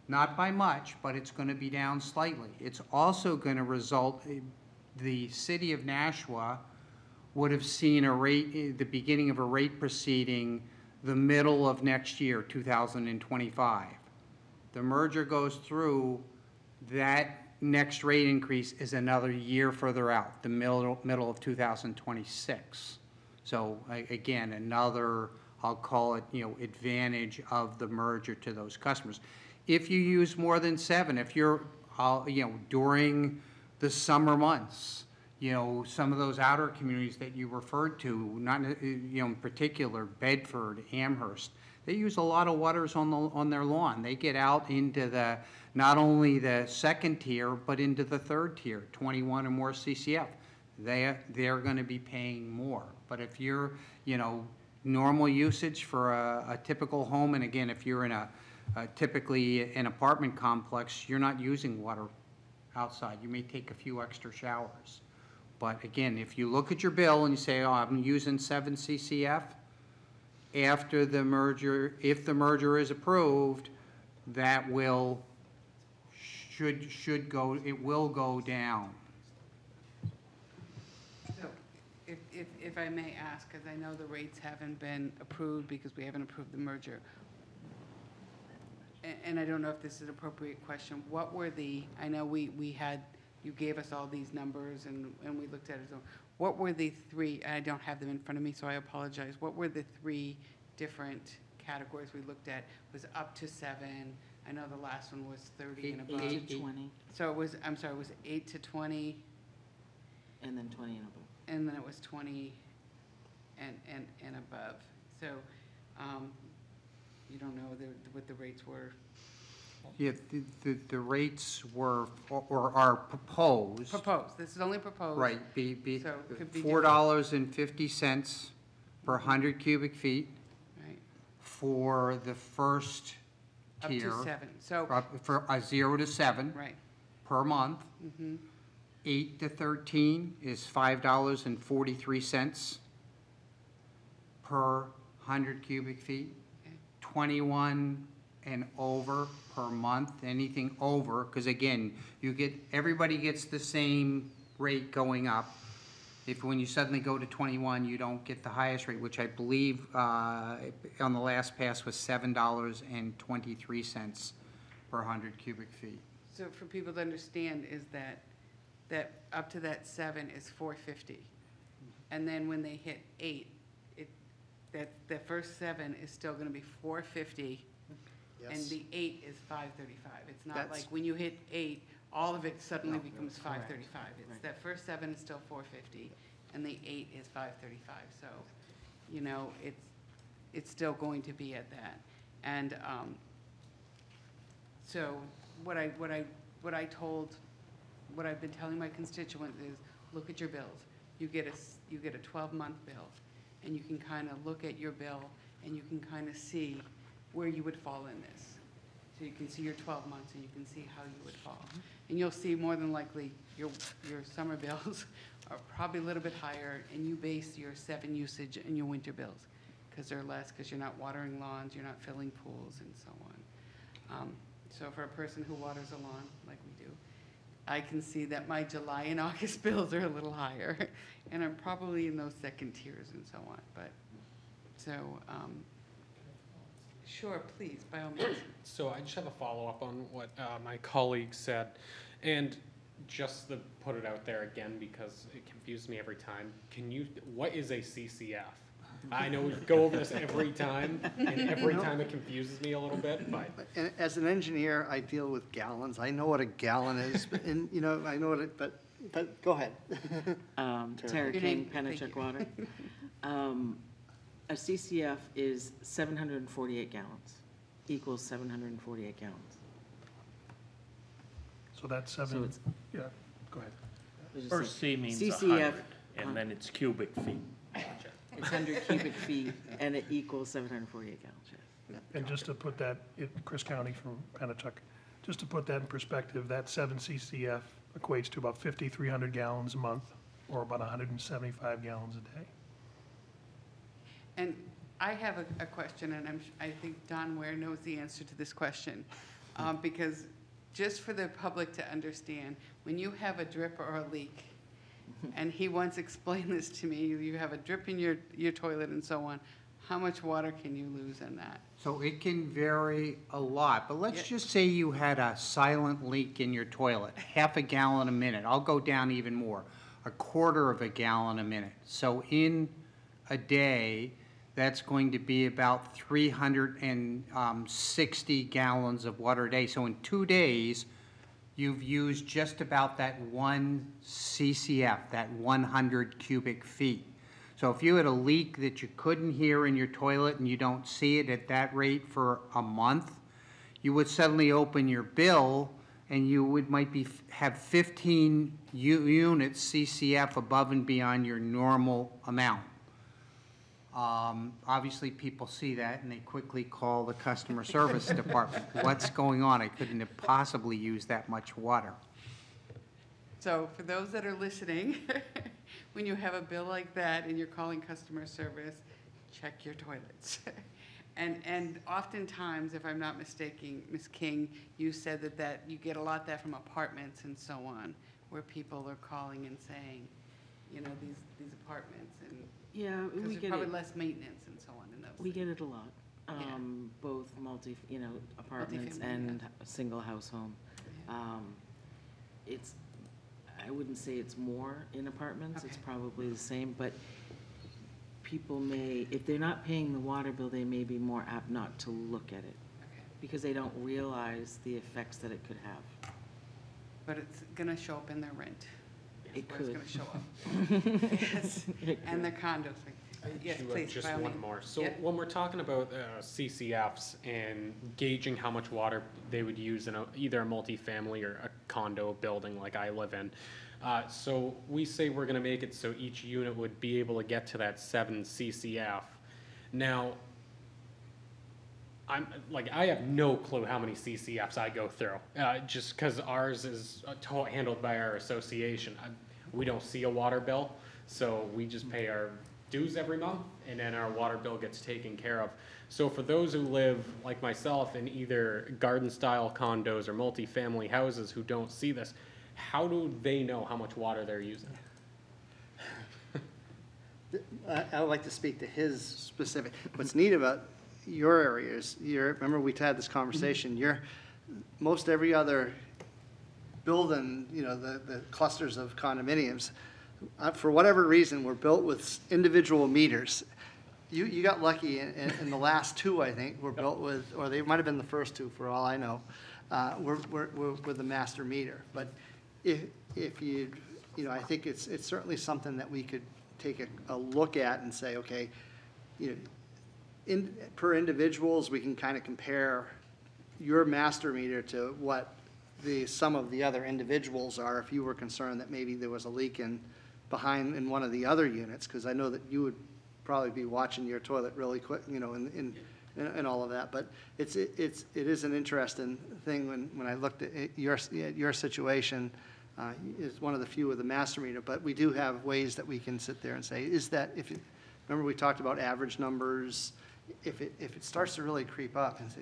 [SPEAKER 5] Not by much, but it's going to be down slightly. It's also going to result, the city of Nashua would have seen a rate, the beginning of a rate proceeding the middle of next year, 2025. The merger goes through, that next rate increase is another year further out, the middle of 2026. So again, another, I'll call it, you know, advantage of the merger to those customers. If you use more than 7, if you're, you know, during the summer months, you know, some of those outer communities that you referred to, not, you know, in particular, Bedford, Amherst, they use a lot of waters on their lawn. They get out into the, not only the 2nd tier, but into the 3rd tier, 21 or more CCF. They're going to be paying more. But if you're, you know, normal usage for a typical home, and again, if you're in typically an apartment complex, you're not using water outside. You may take a few extra showers. But again, if you look at your bill and you say, oh, I'm using 7 CCF, after the merger, if the merger is approved, that will, should go, it will go down.
[SPEAKER 2] So if I may ask, because I know the rates haven't been approved because we haven't approved the merger, and I don't know if this is an appropriate question, what were the, I know we had, you gave us all these numbers and we looked at it, so what were the 3, I don't have them in front of me, so I apologize, what were the 3 different categories we looked at? Was up to 7, I know the last one was 30 and above.
[SPEAKER 10] 8 to 20,
[SPEAKER 2] So it was, I'm sorry, it was 8 to 20,
[SPEAKER 10] and then 20 and above.
[SPEAKER 2] and then it was 20 and above. So, you don't know what the rates were?
[SPEAKER 5] Yeah, the rates were, or are proposed.
[SPEAKER 2] Proposed, this is only proposed.
[SPEAKER 5] Right,
[SPEAKER 2] So it could be
[SPEAKER 5] $4.50 per 100 cubic feet
[SPEAKER 2] Right,
[SPEAKER 5] for the first
[SPEAKER 2] up
[SPEAKER 5] tier.
[SPEAKER 2] to 7, so,
[SPEAKER 5] For 0 to 7
[SPEAKER 2] right,
[SPEAKER 5] per month. 8 to 13 is $5.43 per 100 cubic feet.
[SPEAKER 2] Okay.
[SPEAKER 5] 21 and over per month, anything over, because again, everybody gets the same rate going up. If when you suddenly go to 21, you don't get the highest rate, which I believe on the last pass was $7.23 per 100 cubic feet.
[SPEAKER 2] so for people to understand is that up to that 7 is $4.50. And then when they hit 8, that first 7 is still gonna be $4.50. And
[SPEAKER 4] Yes.
[SPEAKER 2] the 8 is $5.35. It's not
[SPEAKER 4] That's-
[SPEAKER 2] like when you hit 8, all of it suddenly becomes
[SPEAKER 10] correct,
[SPEAKER 2] $5.35. It's
[SPEAKER 10] right.
[SPEAKER 2] that first 7 is still $4.50, and the 8 is $5.35. So, you know, it's still going to be at that. And so what I've been telling my constituents is, look at your bills. You get a 12-month bill, and you can kind of look at your bill, and you can kind of see where you would fall in this. So you can see your 12 months, and you can see how you would fall. And you'll see more than likely your summer bills are probably a little bit higher, and you base your 7 usage and your winter bills, because they're less, because you're not watering lawns, you're not filling pools, and so on. So for a person who waters a lawn, like we do, I can see that my July and August bills are a little higher, and I'm probably in those second tiers and so on, but, so, sure, please, by all means.
[SPEAKER 1] So I just have a follow-up on what my colleague said. And just to put it out there again, because it confuses me every time, what is a CCF? I know we go over this every time, and every time it confuses me a little bit, but.
[SPEAKER 4] And as an engineer, I deal with gallons. I know what a gallon is, and, you know, I know what it, but go ahead.
[SPEAKER 10] Tara
[SPEAKER 2] Your
[SPEAKER 10] King,
[SPEAKER 2] name, thank
[SPEAKER 10] Pennichuck
[SPEAKER 2] you.
[SPEAKER 10] Water. A CCF is 748 gallons, equals 748 gallons.
[SPEAKER 6] So that's
[SPEAKER 10] So
[SPEAKER 6] 7,
[SPEAKER 10] it's,
[SPEAKER 6] yeah, go ahead.
[SPEAKER 10] it's just
[SPEAKER 11] First C means
[SPEAKER 10] CCF
[SPEAKER 11] 100, and then it's cubic feet.
[SPEAKER 10] it's 100 cubic feet, and it equals 748 gallons, yes.
[SPEAKER 6] And just to put that, Chris County from Pennachuck, just to put that in perspective, that 7 CCF equates to about 5,300 gallons a month, or about 175 gallons a day.
[SPEAKER 2] And I have a question, and I think Don Ware knows the answer to this question. Because just for the public to understand, when you have a drip or a leak, and he once explained this to me, you have a drip in your toilet and so on, how much water can you lose in that?
[SPEAKER 5] So it can vary a lot, but let's
[SPEAKER 2] Yeah.
[SPEAKER 5] just say you had a silent leak in your toilet, half a gallon a minute. I'll go down even more, a quarter of a gallon a minute. So in a day, that's going to be about 360 gallons of water a day. So in 2 days, you've used just about that 1 CCF, that 100 cubic feet. So if you had a leak that you couldn't hear in your toilet and you don't see it at that rate for a month, you would suddenly open your bill and you might have 15 units CCF above and beyond your normal amount. Obviously, people see that and they quickly call the customer service department. What's going on? I couldn't have possibly used that much water.
[SPEAKER 2] So for those that are listening, when you have a bill like that and you're calling customer service, check your toilets. And oftentimes, if I'm not mistaken, Ms. King, you said that you get a lot of that from apartments and so on, where people are calling and saying, you know, these apartments, and
[SPEAKER 10] Yeah,
[SPEAKER 2] because
[SPEAKER 10] we
[SPEAKER 2] there's
[SPEAKER 10] get
[SPEAKER 2] probably
[SPEAKER 10] it,
[SPEAKER 2] less maintenance and so on in those.
[SPEAKER 10] we
[SPEAKER 2] things.
[SPEAKER 10] get it a lot.
[SPEAKER 2] Yeah.
[SPEAKER 10] Both apartments
[SPEAKER 2] Multifamily,
[SPEAKER 10] and
[SPEAKER 2] yeah.
[SPEAKER 10] a single house home.
[SPEAKER 2] Yeah.
[SPEAKER 10] It's, I wouldn't say it's more in apartments, it's
[SPEAKER 2] Okay.
[SPEAKER 10] probably the same, but people may, if they're not paying the water bill, they may be more apt not to look at it,
[SPEAKER 2] Okay.
[SPEAKER 10] because they don't realize the effects that it could have.
[SPEAKER 2] But it's gonna show up in their rent.
[SPEAKER 10] It
[SPEAKER 2] That's where
[SPEAKER 10] could.
[SPEAKER 2] it's gonna show up. Yes,
[SPEAKER 10] It
[SPEAKER 2] and their condos. Yes,
[SPEAKER 1] Do,
[SPEAKER 2] please,
[SPEAKER 1] just
[SPEAKER 2] by all
[SPEAKER 1] one
[SPEAKER 2] means.
[SPEAKER 1] more. So
[SPEAKER 2] Yeah.
[SPEAKER 1] when we're talking about CCFs and gauging how much water they would use in either a multifamily or a condo building like I live in, so we say we're going to make it so each unit would be able to get to that 7 CCF. Now, I have no clue how many CCFs I go through, just because ours is handled by our association. We don't see a water bill, so we just pay our dues every month, and then our water bill gets taken care of. So for those who live, like myself, in either garden-style condos or multifamily houses who don't see this, how do they know how much water they're using?
[SPEAKER 4] I would like to speak to his specific, what's neat about your area is, remember we had this conversation, most every other building, you know, the clusters of condominiums, for whatever reason, were built with individual meters. You got lucky, in the last 2, I think, were built with, or they might have been the first 2, for all I know, were with the master meter. But if you know, I think it's certainly something that we could take a look at and say, okay, you know, per individuals, we can kind of compare your master meter to what some of the other individuals are, if you were concerned that maybe there was a leak in one of the other units, because I know that you would probably be watching your toilet really quick, you know, in and all of that. But it is an interesting thing when I looked at your situation, is one of the few with a master meter, but we do have ways that we can sit there and say, remember we talked about average numbers, if it starts to really creep up, and say,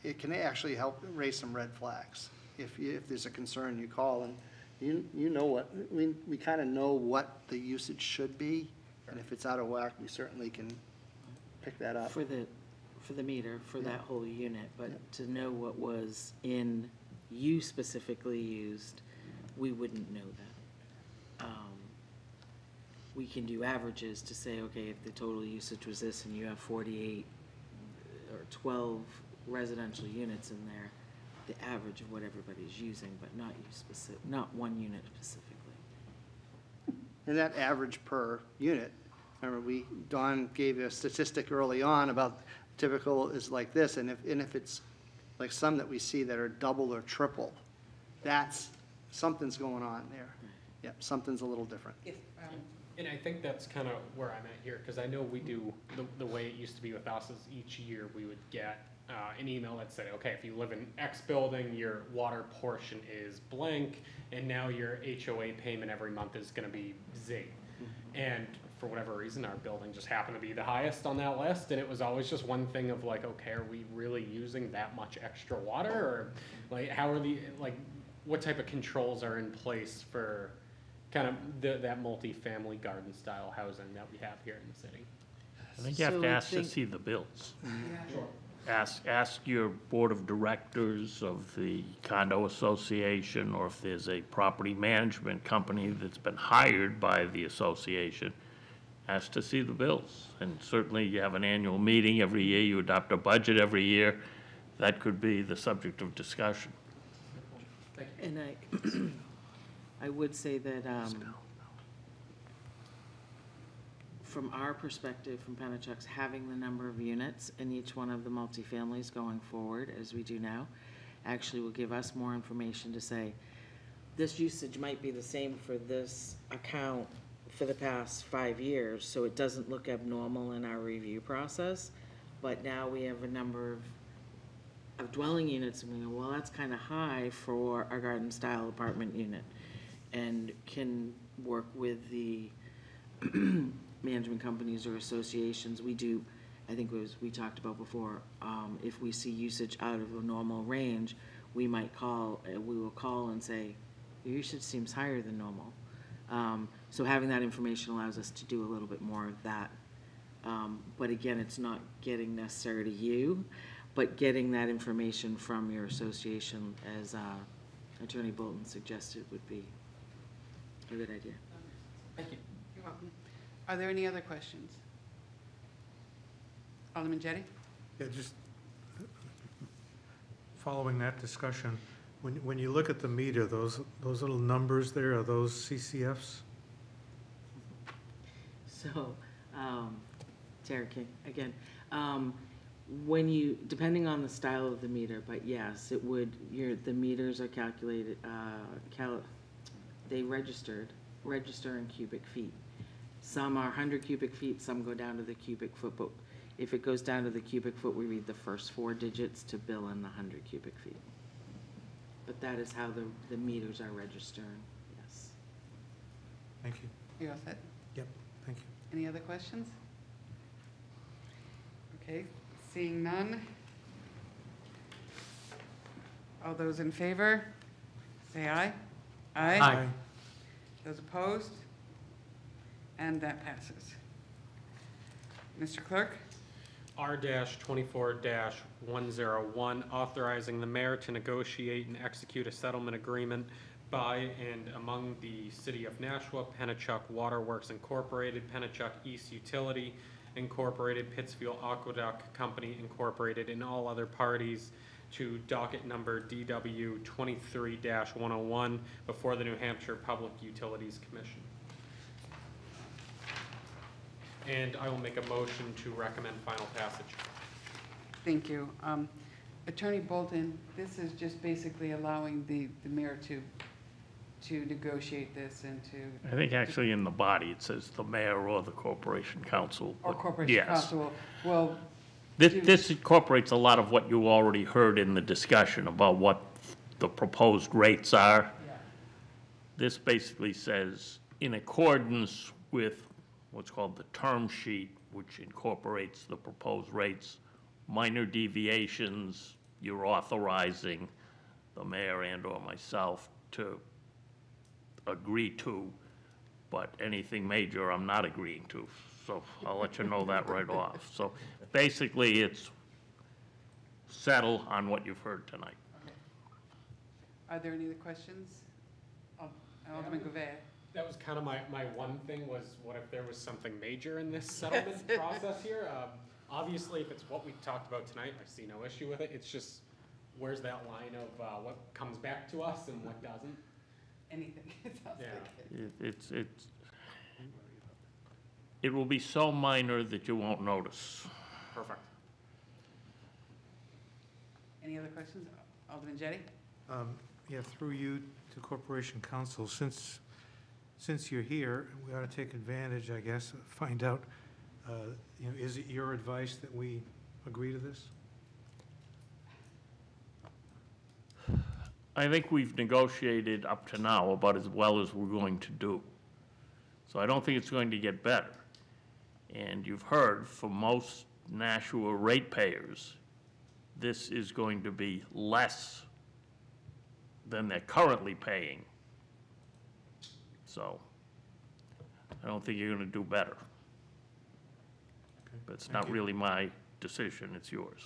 [SPEAKER 4] it can actually help raise some red flags. If there's a concern, you call, and you know what, we kind of know what the usage should be, and if it's out of whack, we certainly can pick that up.
[SPEAKER 10] For the meter, for that whole unit, but to know what was you specifically used, we wouldn't know that. We can do averages to say, okay, if the total usage was this and you have 48 or 12 residential units in there, the average of what everybody's using, but not one unit specifically.
[SPEAKER 4] And that average per unit, remember Dawn gave you a statistic early on about typical is like this, and if it's like some that we see that are double or triple, something's going on there. Yep, something's a little different.
[SPEAKER 1] And I think that's kind of where I'm at here, because I know we do, the way it used to be with us is each year we would get an email that said, okay, if you live in X building, your water portion is blank, and now your HOA payment every month is going to be Z. And for whatever reason, our building just happened to be the highest on that list, and it was always just one thing of like, okay, are we really using that much extra water, or like what type of controls are in place for kind of that multi-family garden style housing that we have here in the city?
[SPEAKER 11] I think you have
[SPEAKER 10] So
[SPEAKER 11] to
[SPEAKER 10] I
[SPEAKER 11] ask to
[SPEAKER 10] think-
[SPEAKER 11] see the bills.
[SPEAKER 2] Yeah.
[SPEAKER 11] Ask your board of directors of the condo association, or if there's a property management company that's been hired by the association, ask to see the bills. And certainly you have an annual meeting every year, you adopt a budget every year, that could be the subject of discussion.
[SPEAKER 10] And I would say that, from our perspective, from Pennachuck's, having the number of units in each one of the multifamilies going forward, as we do now, actually will give us more information to say, this usage might be the same for this account for the past 5 years, so it doesn't look abnormal in our review process, but now we have a number of dwelling units, and we go, well, that's kind of high for a garden-style apartment unit, and can work with the management companies or associations. We do, I think we talked about before, if we see usage out of a normal range, we will call and say, your usage seems higher than normal. So having that information allows us to do a little bit more of that. But again, it's not getting necessary to you, but getting that information from your association, as Attorney Bolton suggested, would be a good idea.
[SPEAKER 1] Thank you.
[SPEAKER 2] You're welcome. Are there any other questions? Alderman Jettie?
[SPEAKER 7] Yeah, just following that discussion, when you look at the meter, those little numbers there, are those CCFs?
[SPEAKER 10] So, Tara King, again, depending on the style of the meter, but yes, it would, the meters are calculated, they register in cubic feet. Some are 100 cubic feet, some go down to the cubic foot, but if it goes down to the cubic foot, we read the first 4 digits to bill in the 100 cubic feet. But that is how the meters are registering, yes.
[SPEAKER 7] Thank you.
[SPEAKER 2] You all set?
[SPEAKER 7] Yep, thank you.
[SPEAKER 2] Any other questions? Okay, seeing none. All those in favor, say aye. Aye. Those opposed? And that passes. Mr. Clerk?
[SPEAKER 1] R-24-101, authorizing the mayor to negotiate and execute a settlement agreement by and among the City of Nashua, Pennichuck Water Works Incorporated, Pennichuck East Utility Incorporated, Pittsfield Aqueduct Company Incorporated, and all other parties to docket number DW 23-101 before the New Hampshire Public Utilities Commission. And I will make a motion to recommend final passage.
[SPEAKER 2] Thank you. Attorney Bolton, this is just basically allowing the mayor to negotiate this and to.
[SPEAKER 11] I think actually in the body, it says the mayor or the corporation council.
[SPEAKER 2] Or
[SPEAKER 11] but
[SPEAKER 2] corporation
[SPEAKER 11] yes.
[SPEAKER 2] council will
[SPEAKER 11] This incorporates a lot of what you already heard in the discussion about what the proposed rates are. This basically says, in accordance with what's called the term sheet, which incorporates the proposed rates, minor deviations, you're authorizing the mayor and/or myself to agree to, but anything major, I'm not agreeing to. So I'll let you know that right off. So basically, it's settle on what you've heard tonight.
[SPEAKER 2] Are there any other questions? Alderman Gouvet?
[SPEAKER 1] That was kind of my one thing was, what if there was something major in this settlement process here? Obviously, if it's what we talked about tonight, I see no issue with it. It's just, where's that line of what comes back to us and what doesn't?
[SPEAKER 2] Anything? It sounds like it.
[SPEAKER 11] It will be so minor that you won't notice.
[SPEAKER 1] Perfect.
[SPEAKER 2] Any other questions? Alderman Jettie?
[SPEAKER 7] Yeah, through you to Corporation Counsel, since you're here, we ought to take advantage, I guess, find out, is it your advice that we agree to this?
[SPEAKER 11] I think we've negotiated up to now about as well as we're going to do. So I don't think it's going to get better. And you've heard from most Nashua ratepayers, this is going to be less than they're currently paying. So I don't think you're going to do better. But it's not really my decision, it's yours.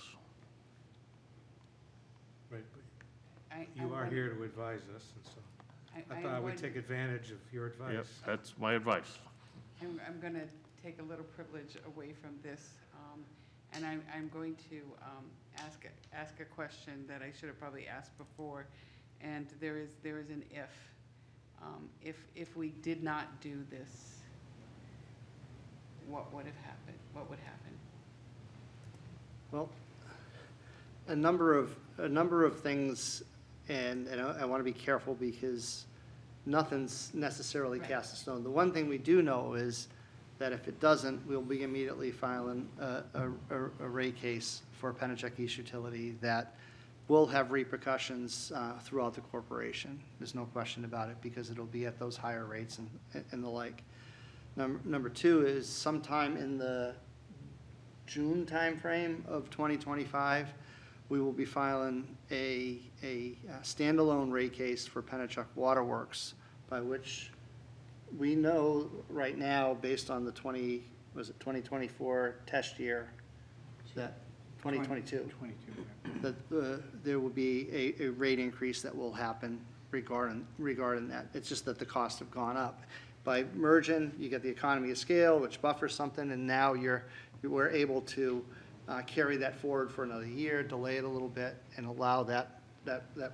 [SPEAKER 7] Right, but
[SPEAKER 2] I
[SPEAKER 7] you are
[SPEAKER 2] want-
[SPEAKER 7] here to advise us, and so I thought I would take advantage of your advice.
[SPEAKER 11] Yep, that's my advice.
[SPEAKER 2] I'm going to take a little privilege away from this, and I'm going to ask a question that I should have probably asked before, and there is an if. If we did not do this, what would have happened? What would happen?
[SPEAKER 4] Well, a number of things, and I want to be careful because nothing's necessarily
[SPEAKER 2] Right.
[SPEAKER 4] cast in stone. The one thing we do know is that if it doesn't, we'll be immediately filing a rate case for Pennachuck East Utility that will have repercussions throughout the corporation. There's no question about it, because it'll be at those higher rates and the like. Number two is sometime in the June timeframe of 2025, we will be filing a standalone rate case for Pennachuck Water Works, by which we know right now, based on the 2024 test year, that 2022, that there will be a rate increase that will happen regarding that. It's just that the costs have gone up. By merging, you get the economy of scale, which buffers something, and now we're able to carry that forward for another year, delay it a little bit, and allow that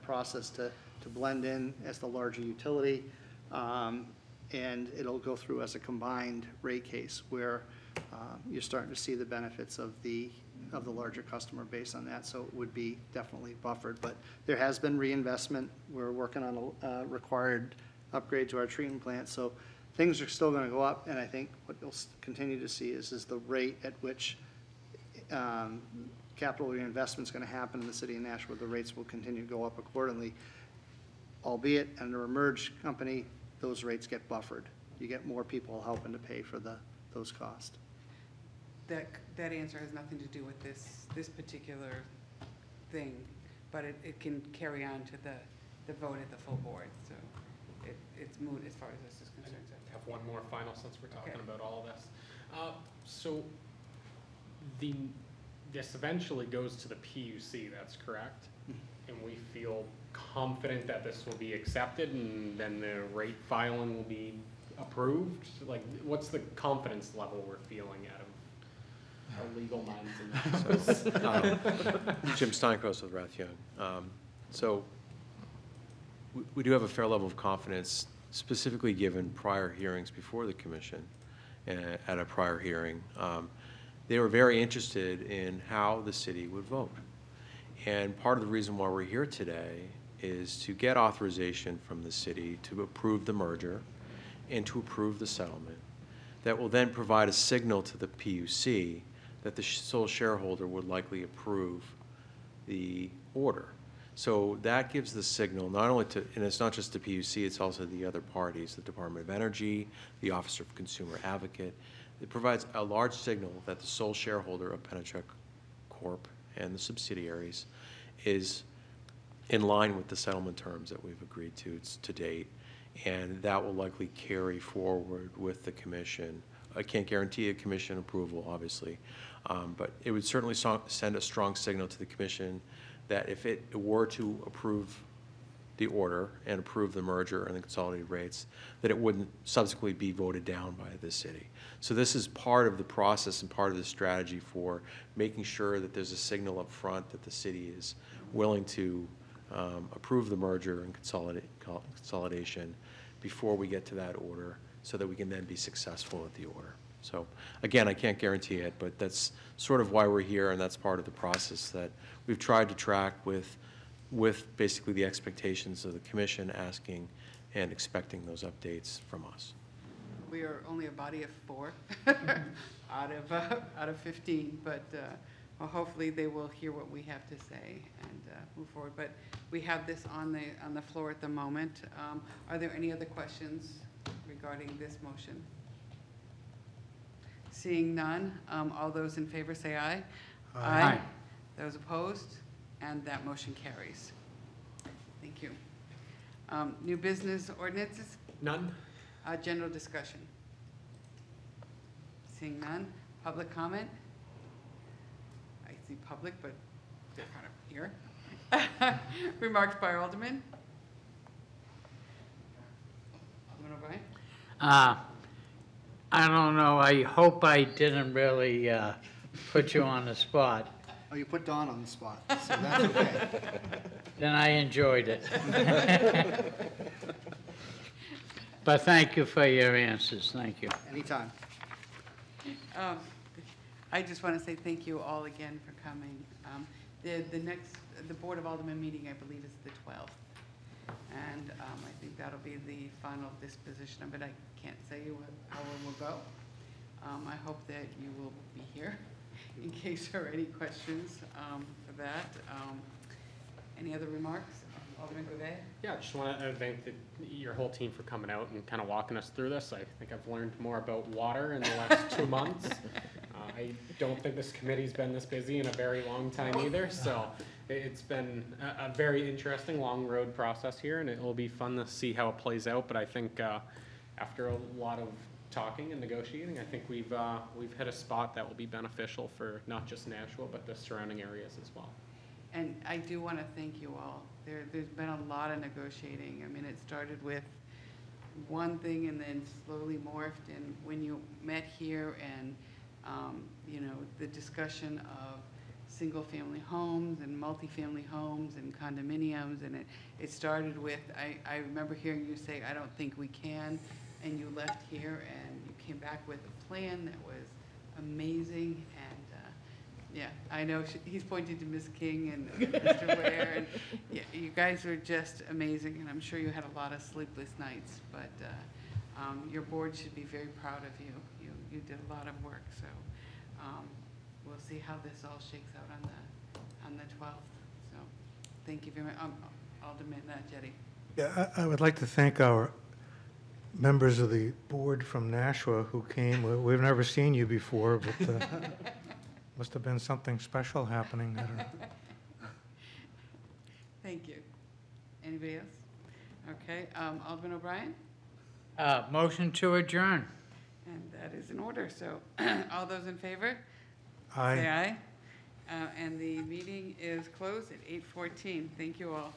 [SPEAKER 4] process to blend in as the larger utility. And it'll go through as a combined rate case where you're starting to see the benefits of the larger customer base on that, so it would be definitely buffered. But there has been reinvestment. We're working on a required upgrade to our treatment plant, so things are still going to go up, and I think what you'll continue to see is the rate at which capital reinvestment is going to happen in the city of Nashua. The rates will continue to go up accordingly, albeit under a merged company, those rates get buffered. You get more people helping to pay for those costs.
[SPEAKER 2] That answer has nothing to do with this particular thing, but it can carry on to the vote at the full board, so it's moot as far as this is concerned.
[SPEAKER 1] I have one more final, since we're talking
[SPEAKER 2] Okay.
[SPEAKER 1] about all this. So this eventually goes to the PUC, that's correct? And we feel confident that this will be accepted, and then the rate filing will be approved? Like, what's the confidence level we're feeling out of our legal minds in that?
[SPEAKER 8] Jim Steinkroos with Rathyoung. So we do have a fair level of confidence, specifically given prior hearings before the commission at a prior hearing. They were very interested in how the city would vote. And part of the reason why we're here today is to get authorization from the city to approve the merger and to approve the settlement. That will then provide a signal to the PUC that the sole shareholder would likely approve the order. So that gives the signal not only to, and it's not just the PUC, it's also the other parties, the Department of Energy, the Office of Consumer Advocate. It provides a large signal that the sole shareholder of Pennichuck Corp. And the subsidiaries is in line with the settlement terms that we've agreed to date, and that will likely carry forward with the commission. I can't guarantee a commission approval, obviously, but it would certainly send a strong signal to the commission that if it were to approve the order and approve the merger and the consolidated rates, that it wouldn't subsequently be voted down by the city. So this is part of the process and part of the strategy for making sure that there's a signal up front that the city is willing to approve the merger and consolidation before we get to that order, so that we can then be successful at the order. So again, I can't guarantee it, but that's sort of why we're here, and that's part of the process that we've tried to track with basically the expectations of the commission asking and expecting those updates from us.
[SPEAKER 2] We are only a body of 4 out of 15, but well, hopefully they will hear what we have to say and move forward. But we have this on the floor at the moment. Are there any other questions regarding this motion? Seeing none, all those in favor say aye.
[SPEAKER 3] Aye.
[SPEAKER 2] Those opposed? And that motion carries. Thank you. New business ordinances?
[SPEAKER 1] None?
[SPEAKER 2] General discussion. Seeing none. Public comment? I see public, but they're kind of here. Remarks by Alderman? Alderman O'Brien?
[SPEAKER 3] I don't know, I hope I didn't really put you on the spot.
[SPEAKER 4] Oh, you put Dawn on the spot, so that's okay.
[SPEAKER 3] Then I enjoyed it. But thank you for your answers, thank you.
[SPEAKER 4] Anytime.
[SPEAKER 2] I just want to say thank you all again for coming. The Board of Aldermen meeting, I believe, is the 12th. And I think that'll be the final disposition of it. I can't say how it will go. I hope that you will be here in case there are any questions for that. Any other remarks? Alderman Gouvet?
[SPEAKER 1] Yeah, I just want to thank your whole team for coming out and kind of walking us through this. I think I've learned more about water in the last 2 months. I don't think this committee's been this busy in a very long time either, so it's been a very interesting long road process here, and it will be fun to see how it plays out. But I think after a lot of talking and negotiating, I think we've hit a spot that will be beneficial for not just Nashua, but the surrounding areas as well.
[SPEAKER 2] And I do want to thank you all. There's been a lot of negotiating. I mean, it started with one thing and then slowly morphed. And when you met here and, you know, the discussion of single-family homes and multifamily homes and condominiums, and it started with, I remember hearing you say, I don't think we can, and you left here and you came back with a plan that was amazing. And yeah, I know he's pointing to Ms. King and Mr. Ware, and yeah, you guys are just amazing, and I'm sure you had a lot of sleepless nights, but your board should be very proud of you. You did a lot of work, so we'll see how this all shakes out on the 12th. So thank you very much. Alderman Jettie.
[SPEAKER 7] Yeah, I would like to thank our members of the board from Nashua who came. We've never seen you before, but must have been something special happening. I don't know.
[SPEAKER 2] Thank you. Anybody else? Okay, Alderman O'Brien?
[SPEAKER 3] Motion to adjourn.
[SPEAKER 2] And that is in order, so all those in favor?
[SPEAKER 7] Aye.
[SPEAKER 2] Say aye. And the meeting is closed at 8:14. Thank you all.